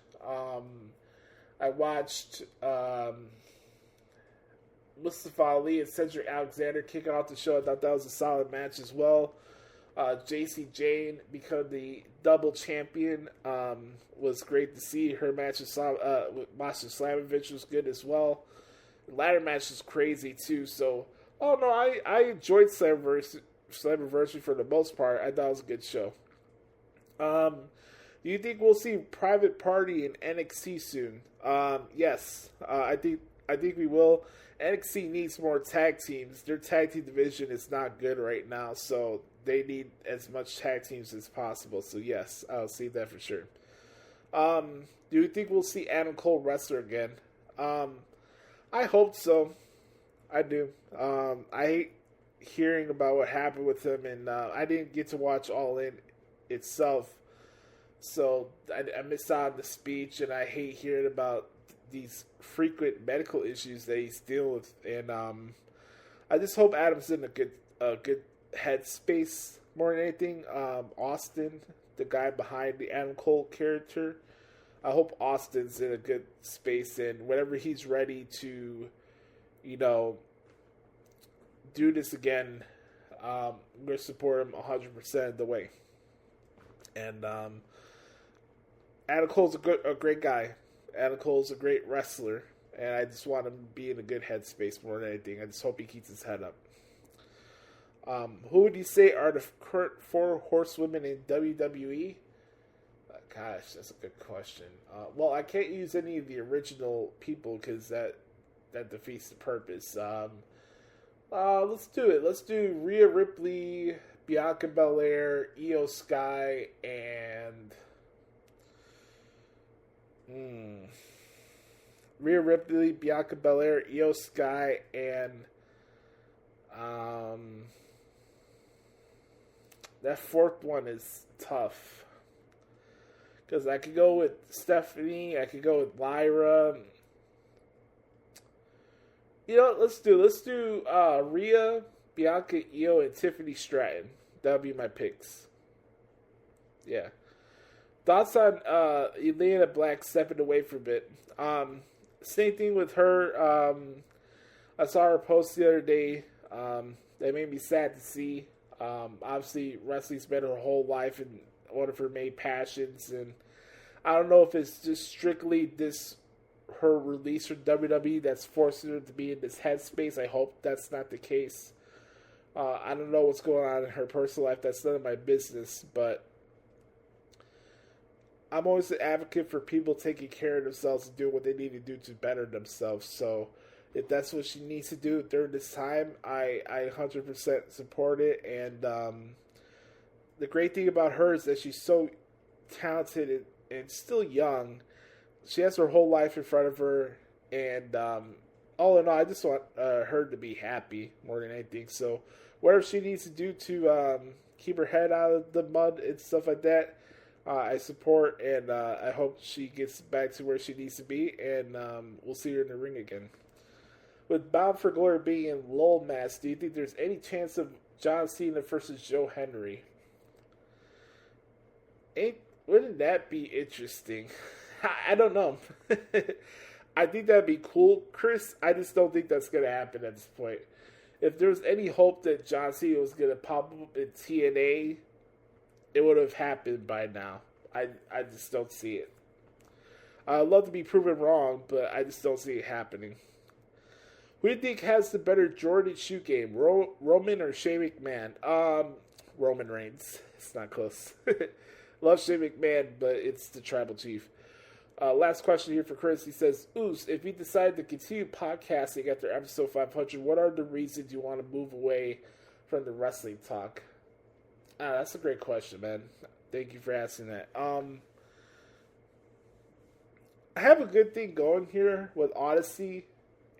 I watched Mustafa Ali and Cedric Alexander kicking off the show. I thought that was a solid match as well. JC Jane become the double champion. Was great to see. Her match with Master Slamovich was good as well. The ladder match was crazy too. So, I enjoyed Slammiversary for the most part. I thought it was a good show. Do you think we'll see Private Party in NXT soon? Yes, I think we will. NXT needs more tag teams. Their tag team division is not good right now, so they need as much tag teams as possible. So yes, I'll see that for sure. Do you think we'll see Adam Cole wrestle again? I hope so. I do. I hate hearing about what happened with him, and I didn't get to watch All In itself. So I missed out on the speech, and I hate hearing about these frequent medical issues that he's dealing with. And I just hope Adam's in a good headspace more than anything. Austin, the guy behind the Adam Cole character, I hope Austin's in a good space, and whenever he's ready to, do this again, I'm going to support him 100% of the way. And Adam Cole's a great guy. Adam Cole's a great wrestler, and I just want him to be in a good headspace more than anything. I just hope he keeps his head up. Who would you say are the current 4 horsewomen in WWE? Gosh, that's a good question. Well, I can't use any of the original people because that defeats the purpose. Let's do it. Let's do Rhea Ripley, Bianca Belair, Io Sky, and Rhea Ripley, Bianca Belair, Io Sky, and that fourth one is tough. Because I could go with Stephanie, I could go with Lyra. Let's do Rhea, Bianca, Io, and Tiffany Stratton. That would be my picks. Yeah. Thoughts on Elena Black stepping away for a bit. Same thing with her. I saw her post the other day. That made me sad to see. Obviously, wrestling's been her whole life and one of her main passions, and I don't know if it's just strictly her release from WWE that's forcing her to be in this headspace. I hope that's not the case. I don't know what's going on in her personal life. That's none of my business, but I'm always an advocate for people taking care of themselves and doing what they need to do to better themselves. So if that's what she needs to do during this time, I 100% support it. And the great thing about her is that she's so talented and still young. She has her whole life in front of her, and all in all, I just want her to be happy more than anything. So whatever she needs to do to keep her head out of the mud and stuff like that, I support, and I hope she gets back to where she needs to be, and we'll see her in the ring again. With Bound for Glory being in lull match, do you think there's any chance of John Cena versus Joe Henry? Wouldn't that be interesting? I don't know. I think that'd be cool, Chris. I just don't think that's going to happen at this point. If there was any hope that John Cena was going to pop up in TNA, it would have happened by now. I just don't see it. I'd love to be proven wrong, but I just don't see it happening. Who do you think has the better Jordan shoe game, Roman or Shane McMahon? Roman Reigns. It's not close. Love Shane McMahon, but it's the Tribal Chief. Last question here for Chris. He says, Oos, if you decide to continue podcasting after episode 500, what are the reasons you want to move away from the wrestling talk? That's a great question, man. Thank you for asking that. I have a good thing going here with Odyssey,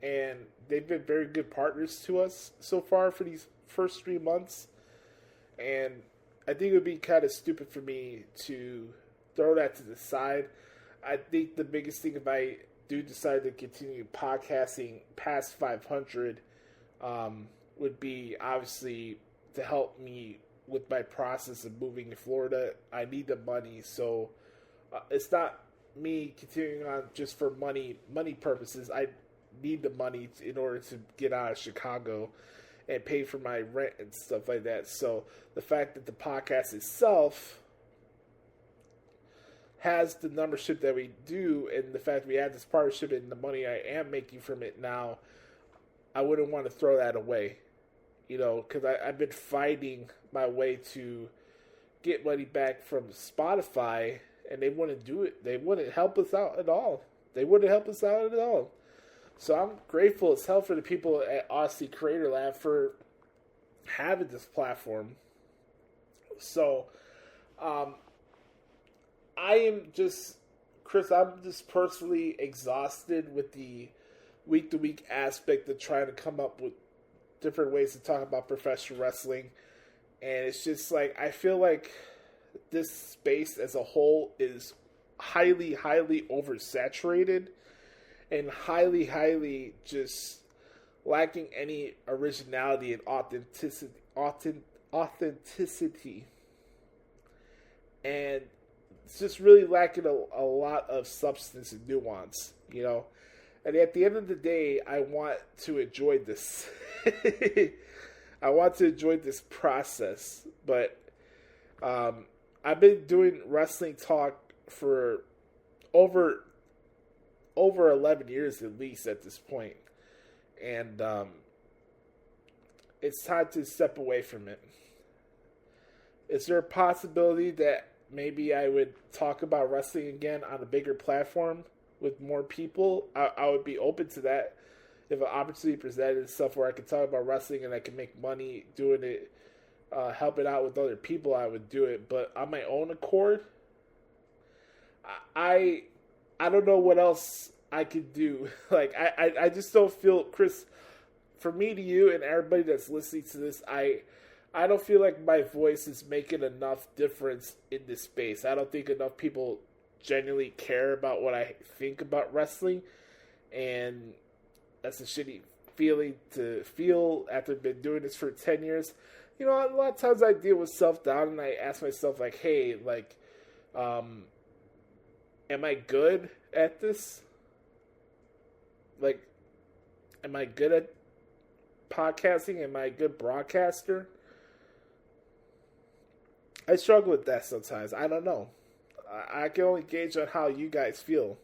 and they've been very good partners to us so far for these first 3 months. And I think it would be kind of stupid for me to throw that to the side. I think the biggest thing, if I do decide to continue podcasting past 500, would be obviously to help me with my process of moving to Florida. I need the money, so it's not me continuing on just for money purposes. I need the money in order to get out of Chicago and pay for my rent and stuff like that. So the fact that the podcast itself has the membership that we do, and the fact we have this partnership and the money I am making from it now, I wouldn't want to throw that away. Because I've been fighting my way to get money back from Spotify, and they wouldn't do it. They wouldn't help us out at all. So I'm grateful as hell for the people at Odyssey Creator Lab for having this platform. So, I'm just personally exhausted with the week-to-week aspect of trying to come up with different ways to talk about professional wrestling. And it's just like, I feel like this space as a whole is highly, highly oversaturated and highly, highly just lacking any originality and authenticity. And it's just really lacking a lot of substance and nuance, you know. And at the end of the day, I want to enjoy this. I want to enjoy this process. But I've been doing wrestling talk for over 11 years at least at this point. And it's time to step away from it. Is there a possibility that maybe I would talk about wrestling again on a bigger platform with more people? I would be open to that. If an opportunity presented itself where I could talk about wrestling and I can make money doing it, helping out with other people, I would do it. But on my own accord, I don't know what else I could do. Like, I just don't feel, Chris, for me to you and everybody that's listening to this, I don't feel like my voice is making enough difference in this space. I don't think enough people genuinely care about what I think about wrestling. And that's a shitty feeling to feel after I've been doing this for 10 years. You know, a lot of times I deal with self-doubt and I ask myself, like, hey, like, am I good at this? Like, am I good at podcasting? Am I a good broadcaster? I struggle with that sometimes. I don't know. I can only gauge on how you guys feel.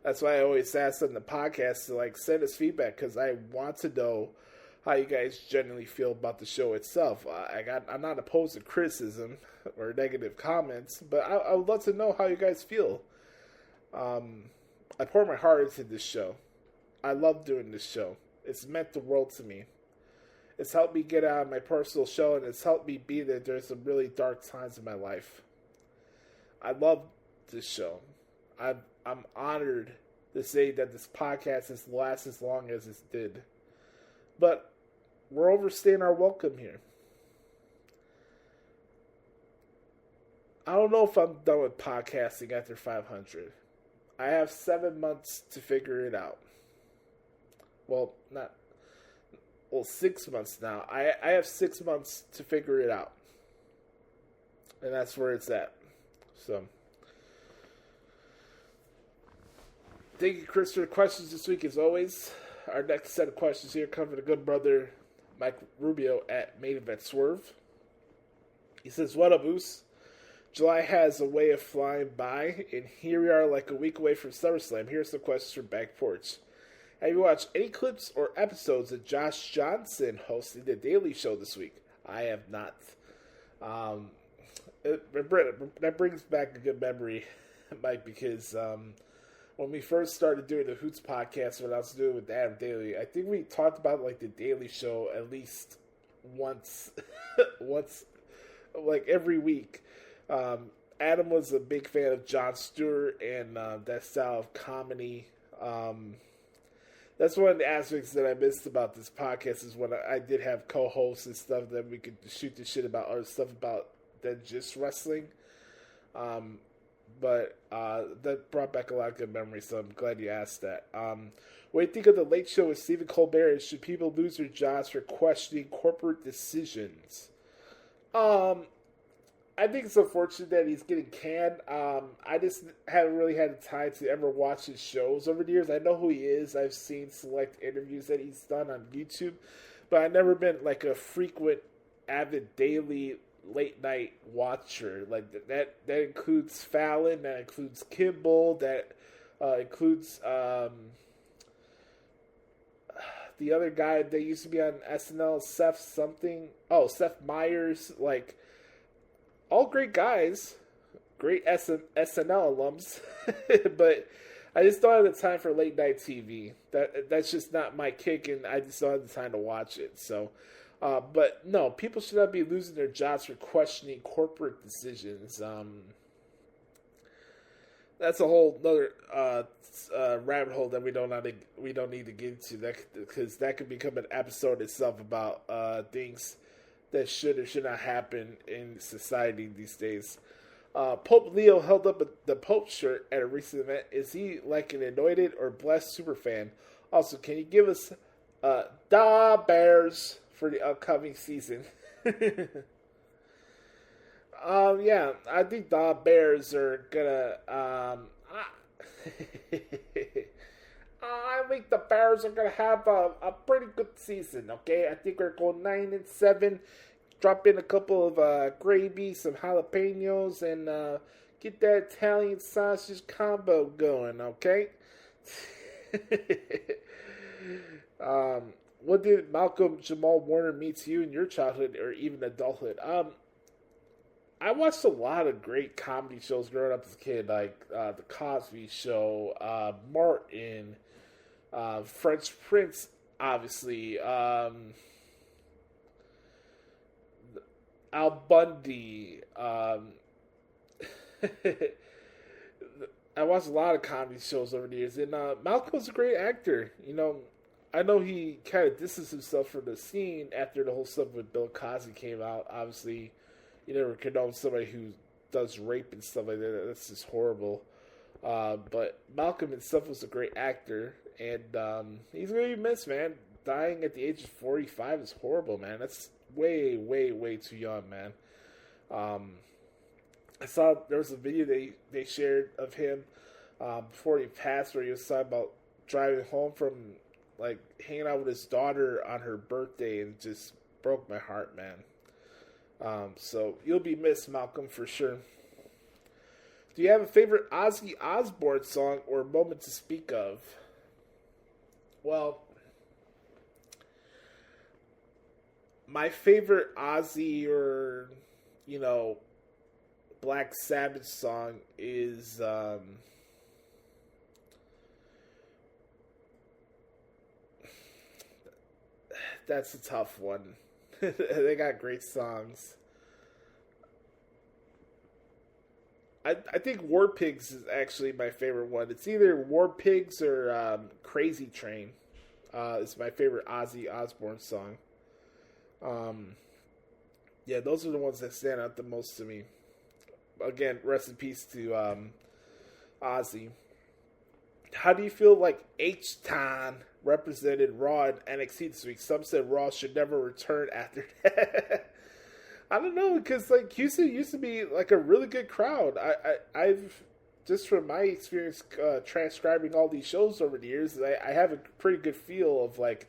That's why I always ask on the podcast to, like, send us feedback, because I want to know how you guys generally feel about the show itself. I'm not opposed to criticism or negative comments, but I would love to know how you guys feel. I pour my heart into this show. I love doing this show. It's meant the world to me. It's helped me get out of my personal shell, and it's helped me be there during some really dark times in my life. I love this show. I'm honored to say that this podcast has lasted as long as it did. But we're overstaying our welcome here. I don't know if I'm done with podcasting after 500. I have 7 months to figure it out. Well, 6 months now. I have 6 months to figure it out. And that's where it's at. So, thank you, Chris, for the questions this week, as always. Our next set of questions here come from the good brother, Mike Rubio at Main Event Swerve. He says, what up, Moose? July has a way of flying by, and here we are like a week away from SummerSlam. Here's some questions from Back Porch. Have you watched any clips or episodes of Josh Johnson hosting The Daily Show this week? I have not. That brings back a good memory, Mike, because when we first started doing the Hoots podcast, when I was doing it with Adam Daly, I think we talked about, like, The Daily Show at least once, like, every week. Adam was a big fan of Jon Stewart and that style of comedy. That's one of the aspects that I missed about this podcast, is when I did have co-hosts and stuff that we could shoot the shit about, other stuff about than just wrestling. But that brought back a lot of good memories, so I'm glad you asked that. What do you think of The Late Show with Stephen Colbert? Should people lose their jobs for questioning corporate decisions? I think it's unfortunate that he's getting canned. I just haven't really had the time to ever watch his shows over the years. I know who he is. I've seen select interviews that he's done on YouTube, but I've never been, like, a frequent, avid, daily, late-night watcher. Like, that includes Fallon, that includes Kimball, that includes the other guy that used to be on SNL, Seth Meyers, like, all great guys, great SNL alums, but I just don't have the time for late night TV. That's just not my kick, and I just don't have the time to watch it. So, but no, people should not be losing their jobs for questioning corporate decisions. That's a whole other rabbit hole that we don't need to get into, because that could become an episode itself about things that should or should not happen in society these days. Pope Leo held up the Pope shirt at a recent event. Is he like an anointed or blessed superfan? Also, can you give us the Bears for the upcoming season. Yeah, I think the Bears are gonna. I think the Bears are gonna have a pretty good season. Okay, I think we're going 9-7. Drop in a couple of gravy, some jalapenos, and get that Italian sausage combo going. Okay. What did Malcolm Jamal Warner mean to you in your childhood or even adulthood? I watched a lot of great comedy shows growing up as a kid, like The Cosby Show, Martin, Fresh Prince, obviously, Al Bundy. I watched a lot of comedy shows over the years, and Malcolm's a great actor. You know, I know he kind of distanced himself from the scene after the whole stuff with Bill Cosby came out. Obviously, you never condone somebody who does rape and stuff like that. That's just horrible. But Malcolm himself was a great actor, and he's going to be missed, man. Dying at the age of 45 is horrible, man. That's way, way, way too young, man. I saw there was a video they shared of him before he passed where he was talking about driving home from, like, hanging out with his daughter on her birthday, and it just broke my heart, man. So you'll be missed, Malcolm, for sure. Do you have a favorite Ozzy Osbourne song or moment to speak of? Well, my favorite Ozzy or, you know, Black Sabbath song is that's a tough one. They got great songs. I think War Pigs is actually my favorite one. It's either War Pigs or Crazy Train. It's my favorite Ozzy Osbourne song. Yeah, those are the ones that stand out the most to me. Again, rest in peace to Ozzy. How do you feel like H-Town represented Raw and NXT this week? Some said Raw should never return after that. I don't know, because like Houston used to be like a really good crowd. I've just from my experience transcribing all these shows over the years, I have a pretty good feel of like,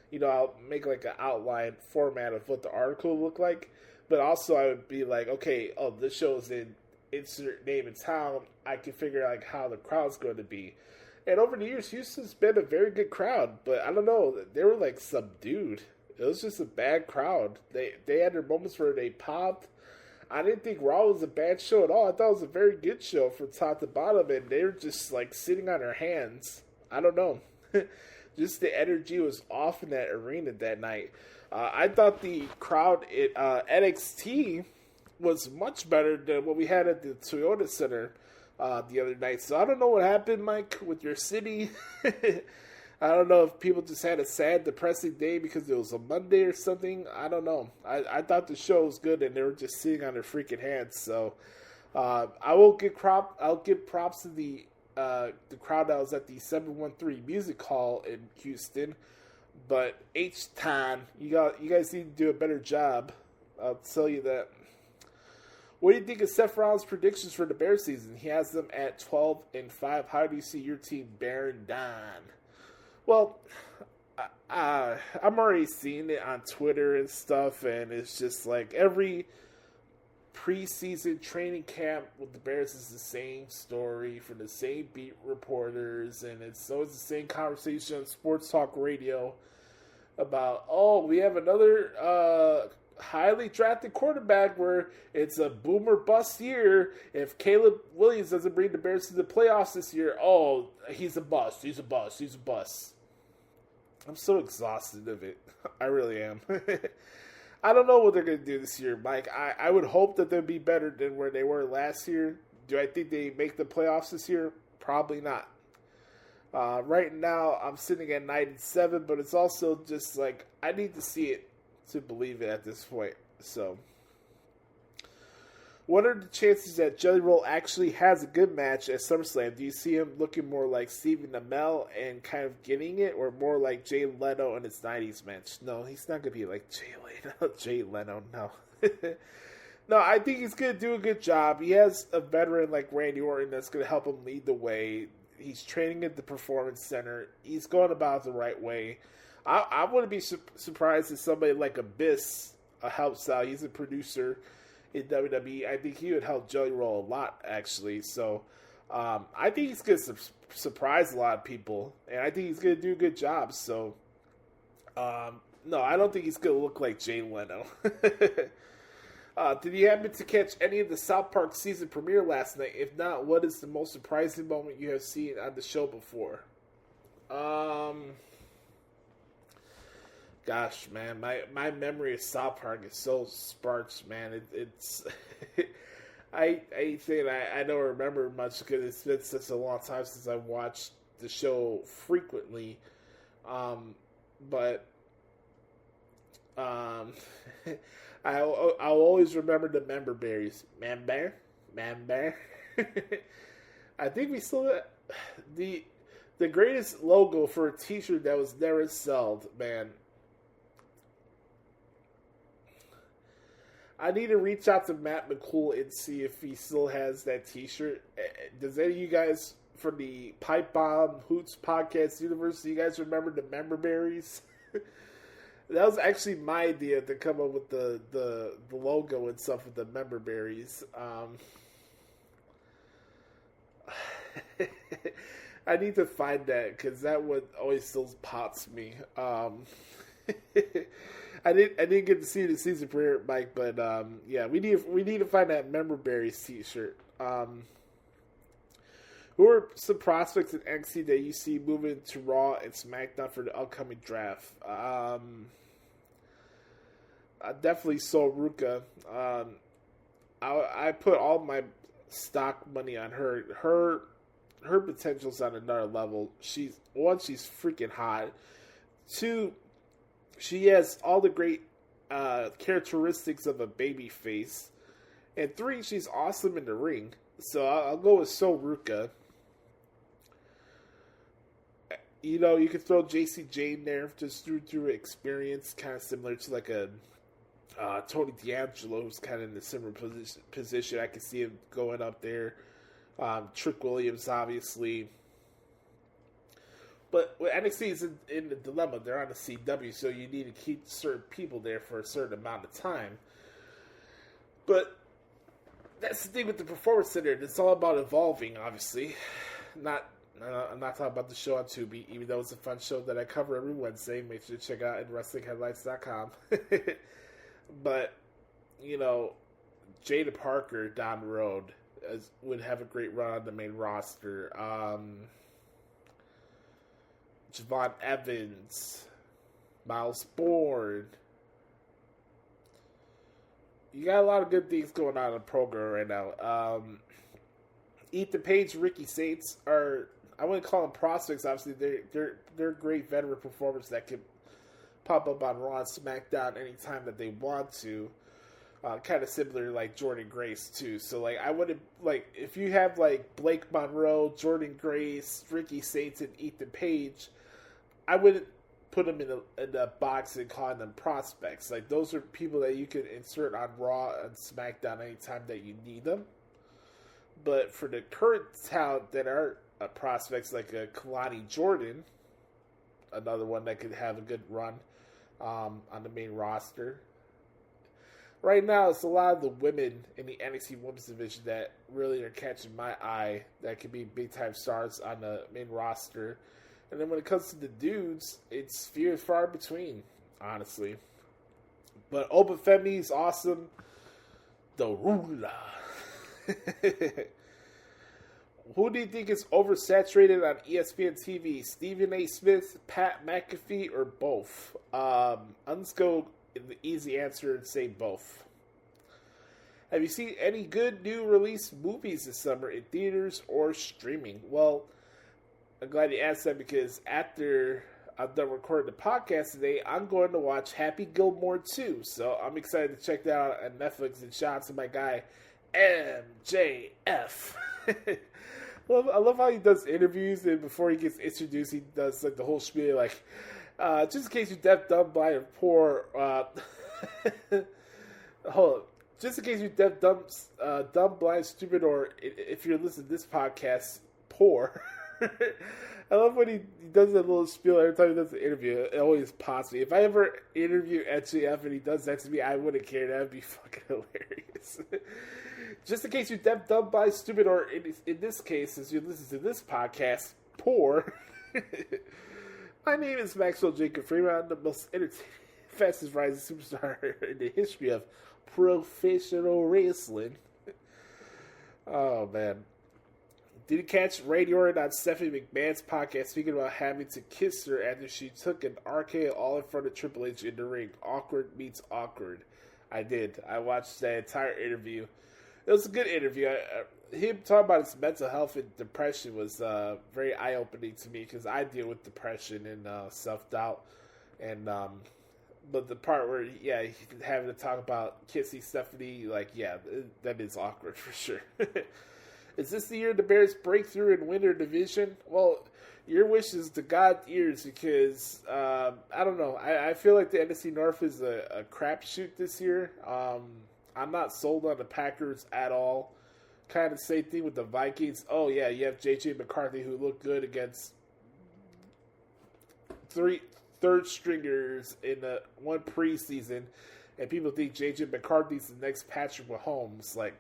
you know, I'll make like an outline format of what the article would look like, but also I would be like, okay, oh, this show's in insert name and town. I can figure out like how the crowd's going to be. And over the years, Houston's been a very good crowd, but I don't know, they were like subdued. It was just a bad crowd. They had their moments where they popped. I didn't think Raw was a bad show at all. I thought it was a very good show from top to bottom, and they were just like sitting on their hands. I don't know. Just the energy was off in that arena that night. I thought the crowd at NXT was much better than what we had at the Toyota Center the other night. So I don't know what happened, Mike, with your city. I don't know if people just had a sad, depressing day because it was a Monday or something. I don't know. I thought the show was good, and they were just sitting on their freaking hands. So I'll give props to the crowd that was at the 713 Music Hall in Houston. But H-Town, you guys need to do a better job. I'll tell you that. What do you think of Seth Rollins' predictions for the Bears season? He has them at 12-5. How do you see your team bearing down? Well, I'm already seeing it on Twitter and stuff, and it's just like every preseason training camp with the Bears is the same story from the same beat reporters, and it's always the same conversation on sports talk radio about, oh, we have another highly drafted quarterback where it's a boomer bust year. If Caleb Williams doesn't bring the Bears to the playoffs this year, oh, he's a bust. He's a bust. He's a bust. I'm so exhausted of it. I really am. I don't know what they're going to do this year, Mike. I would hope that they'll be better than where they were last year. Do I think they make the playoffs this year? Probably not. Right now, I'm sitting at 9-7, but it's also just like I need to see it to believe it at this point. So, what are the chances that Jelly Roll actually has a good match at SummerSlam? Do you see him looking more like Stephen Amell and kind of getting it, or more like Jay Leno in his 90s match? No, he's not going to be like Jay Leno, no. No, I think he's going to do a good job. He has a veteran like Randy Orton that's going to help him lead the way. He's training at the Performance Center. He's going about it the right way. I wouldn't be surprised if somebody like Abyss helps out. He's a producer in WWE. I think he would help Jelly Roll a lot, actually. So I think he's going to surprise a lot of people, and I think he's going to do a good job. So no, I don't think he's going to look like Jay Leno. Did you happen to catch any of the South Park season premiere last night? If not, what is the most surprising moment you have seen on the show before? Gosh, man, my memory of South Park is so sparse, man. It's I think I don't remember much because it's been such a long time since I watched the show frequently. But I'll always remember the member berries. Man bear. I think we still the greatest logo for a T-shirt that was never sold, man. I need to reach out to Matt McCool and see if he still has that T-shirt. Does any of you guys from the Pipe Bomb Hoots Podcast universe, do you guys remember the member berries? That was actually my idea to come up with the logo and stuff with the member berries. I need to find that because that one always still pots me. I didn't get to see the season premiere, Mike, but yeah, we need to find that member berries T-shirt. Who are some prospects in NXT that you see moving to Raw and SmackDown for the upcoming draft? Definitely So Ruka. I put all my stock money on her. Her potential's on another level. She's freaking hot. 2, she has all the great characteristics of a baby face. And 3, she's awesome in the ring. So I'll go with So Ruka. You know, you could throw JC Jane there just through experience, kind of similar to like a Tony D'Angelo, who's kind of in a similar position. I can see him going up there. Trick Williams, obviously. But NXT is in the dilemma. They're on the CW, so you need to keep certain people there for a certain amount of time. But that's the thing with the Performance Center. It's all about evolving, obviously. I'm not talking about the show on Tubi, even though it's a fun show that I cover every Wednesday. Make sure to check out at WrestlingHeadlights.com. But, you know, Jada Parker down the road would have a great run on the main roster. Javon Evans, Miles Bourne. You got a lot of good things going on in the program right now. Ethan Page, Ricky Saints are, I wouldn't call them prospects. Obviously, they're great veteran performers that can pop up on Raw and SmackDown anytime that they want to. Kind of similar like Jordan Grace too. So like I wouldn't like if you have like Blake Monroe, Jordan Grace, Ricky Saints, and Ethan Page, I wouldn't put them in a box and call them prospects. Like those are people that you can insert on Raw and SmackDown anytime that you need them. But for the current talent that are prospects like a Kalani Jordan, another one that could have a good run on the main roster. Right now, it's a lot of the women in the NXT Women's Division that really are catching my eye that could be big-time stars on the main roster. And then when it comes to the dudes, it's few and far between, honestly. But Open Femi is awesome. The ruler. Who do you think is oversaturated on ESPN TV? Stephen A. Smith, Pat McAfee, or both? Let's go the easy answer and say both. Have you seen any good new release movies this summer in theaters or streaming? Well, I'm glad you asked that because after I'm done recording the podcast today, I'm going to watch Happy Gilmore 2. So I'm excited to check that out on Netflix, and shout out to my guy MJF. I love how he does interviews, and before he gets introduced, he does like the whole spiel, like, just in case you're deaf, dumb, blind, or poor, hold on. Just in case you're deaf, dumb, blind, stupid, or if you're listening to this podcast, poor. I love when he does that little spiel every time he does an interview. It always pops me. If I ever interview MJF and he does that to me, I wouldn't care. That would be fucking hilarious. Just in case you're deaf, dumb, blind, stupid, or in this case, as you listen to this podcast, poor. My name is Maxwell Jacob Freeman. I'm the most entertaining, fastest rising superstar in the history of professional wrestling. Oh, man. Did you catch Randy Orton on Stephanie McMahon's podcast speaking about having to kiss her after she took an RKO all in front of Triple H in the ring? Awkward meets awkward. I did. I watched that entire interview. It was a good interview. Him talking about his mental health and depression was very eye-opening to me because I deal with depression and self-doubt. And but the part where, yeah, having to talk about kissing Stephanie, like, yeah, that is awkward for sure. Is this the year the Bears break through and win their division? Well, your wish is to God's ears because, I don't know. I feel like the NFC North is a crapshoot this year. I'm not sold on the Packers at all. Kind of same thing with the Vikings. Oh, yeah, you have J.J. McCarthy who looked good against third stringers in one preseason, and people think J.J. McCarthy's the next Patrick Mahomes. Like,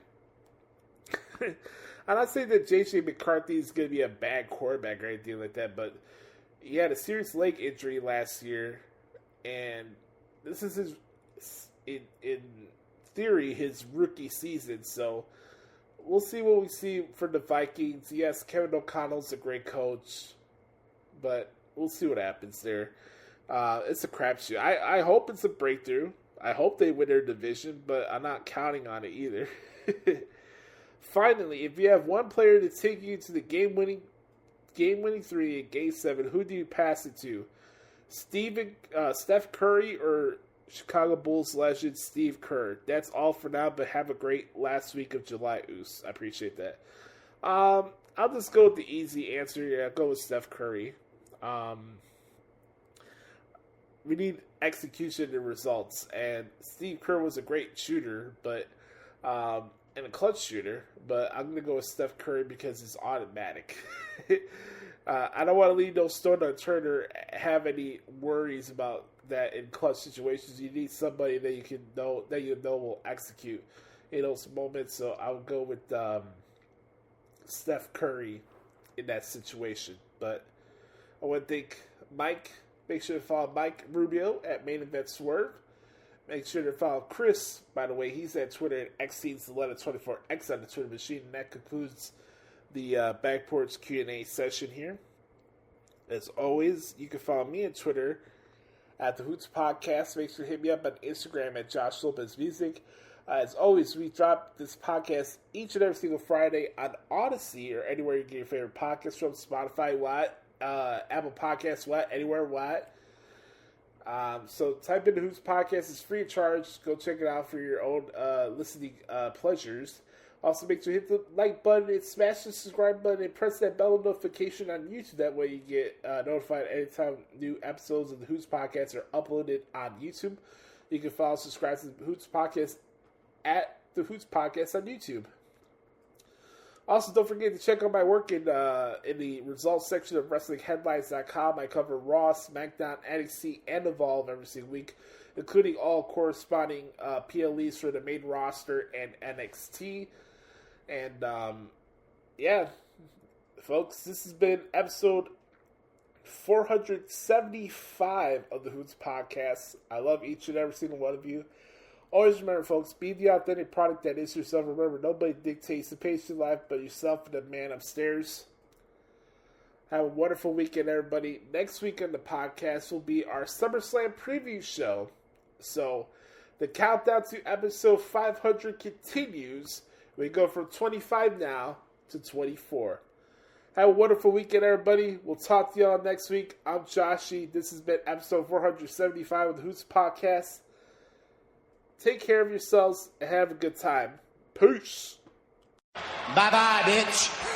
I'm not saying that J.J. McCarthy is going to be a bad quarterback or anything like that, but he had a serious leg injury last year, and this is his, in theory, his rookie season. So we'll see what we see for the Vikings. Yes, Kevin O'Connell's a great coach, but we'll see what happens there. It's a crapshoot. I hope it's a breakthrough. I hope they win their division, but I'm not counting on it either. Finally, if you have one player to take you to the game-winning 3 in Game 7, who do you pass it to? Steph Curry or Chicago Bulls legend Steve Kerr? That's all for now, but have a great last week of July, Oos. I appreciate that. I'll just go with the easy answer. Yeah, I'll go with Steph Curry. We need execution and results, and Steve Kerr was a great shooter, but and a clutch shooter, but I'm going to go with Steph Curry because it's automatic. I don't want to leave no stone unturned or have any worries about that in clutch situations. You need somebody that you know will execute in those moments, so I would go with Steph Curry in that situation. But I want to thank Mike. Make sure to follow Mike Rubio at Main Event Swerve. Make sure to follow Chris, by the way. He's at Twitter at XScenes1124X on the Twitter machine. And that concludes the Back Porch Q&A session here. As always, you can follow me on Twitter at the Hoots Podcast. Make sure to hit me up on Instagram at Joshie Lopez Music. As always, we drop this podcast each and every single Friday on Odyssey or anywhere you get your favorite podcast from. Spotify, Apple Podcasts, anywhere, So type in the Hoots Podcast. It's free of charge. Go check it out for your own listening pleasures. Also, make sure to hit the like button and smash the subscribe button and press that bell notification on YouTube. That way you get notified anytime new episodes of the Hoots Podcast are uploaded on YouTube. You can follow, subscribe to the Hoots Podcast at the Hoots Podcast on YouTube. Also, don't forget to check out my work in the results section of WrestlingHeadlines.com. I cover Raw, SmackDown, NXT, and Evolve every single week, including all corresponding PLEs for the main roster and NXT. And, yeah, folks, this has been episode 475 of the Hoots Podcast. I love each and every single one of you. Always remember, folks, be the authentic product that is yourself. Remember, nobody dictates the pace of life but yourself and the man upstairs. Have a wonderful weekend, everybody. Next week on the podcast will be our SummerSlam preview show. So, the countdown to episode 500 continues. We go from 25 now to 24. Have a wonderful weekend, everybody. We'll talk to y'all next week. I'm Joshie. This has been episode 475 of the Hoots Podcast. Take care of yourselves and have a good time. Peace. Bye-bye, bitch.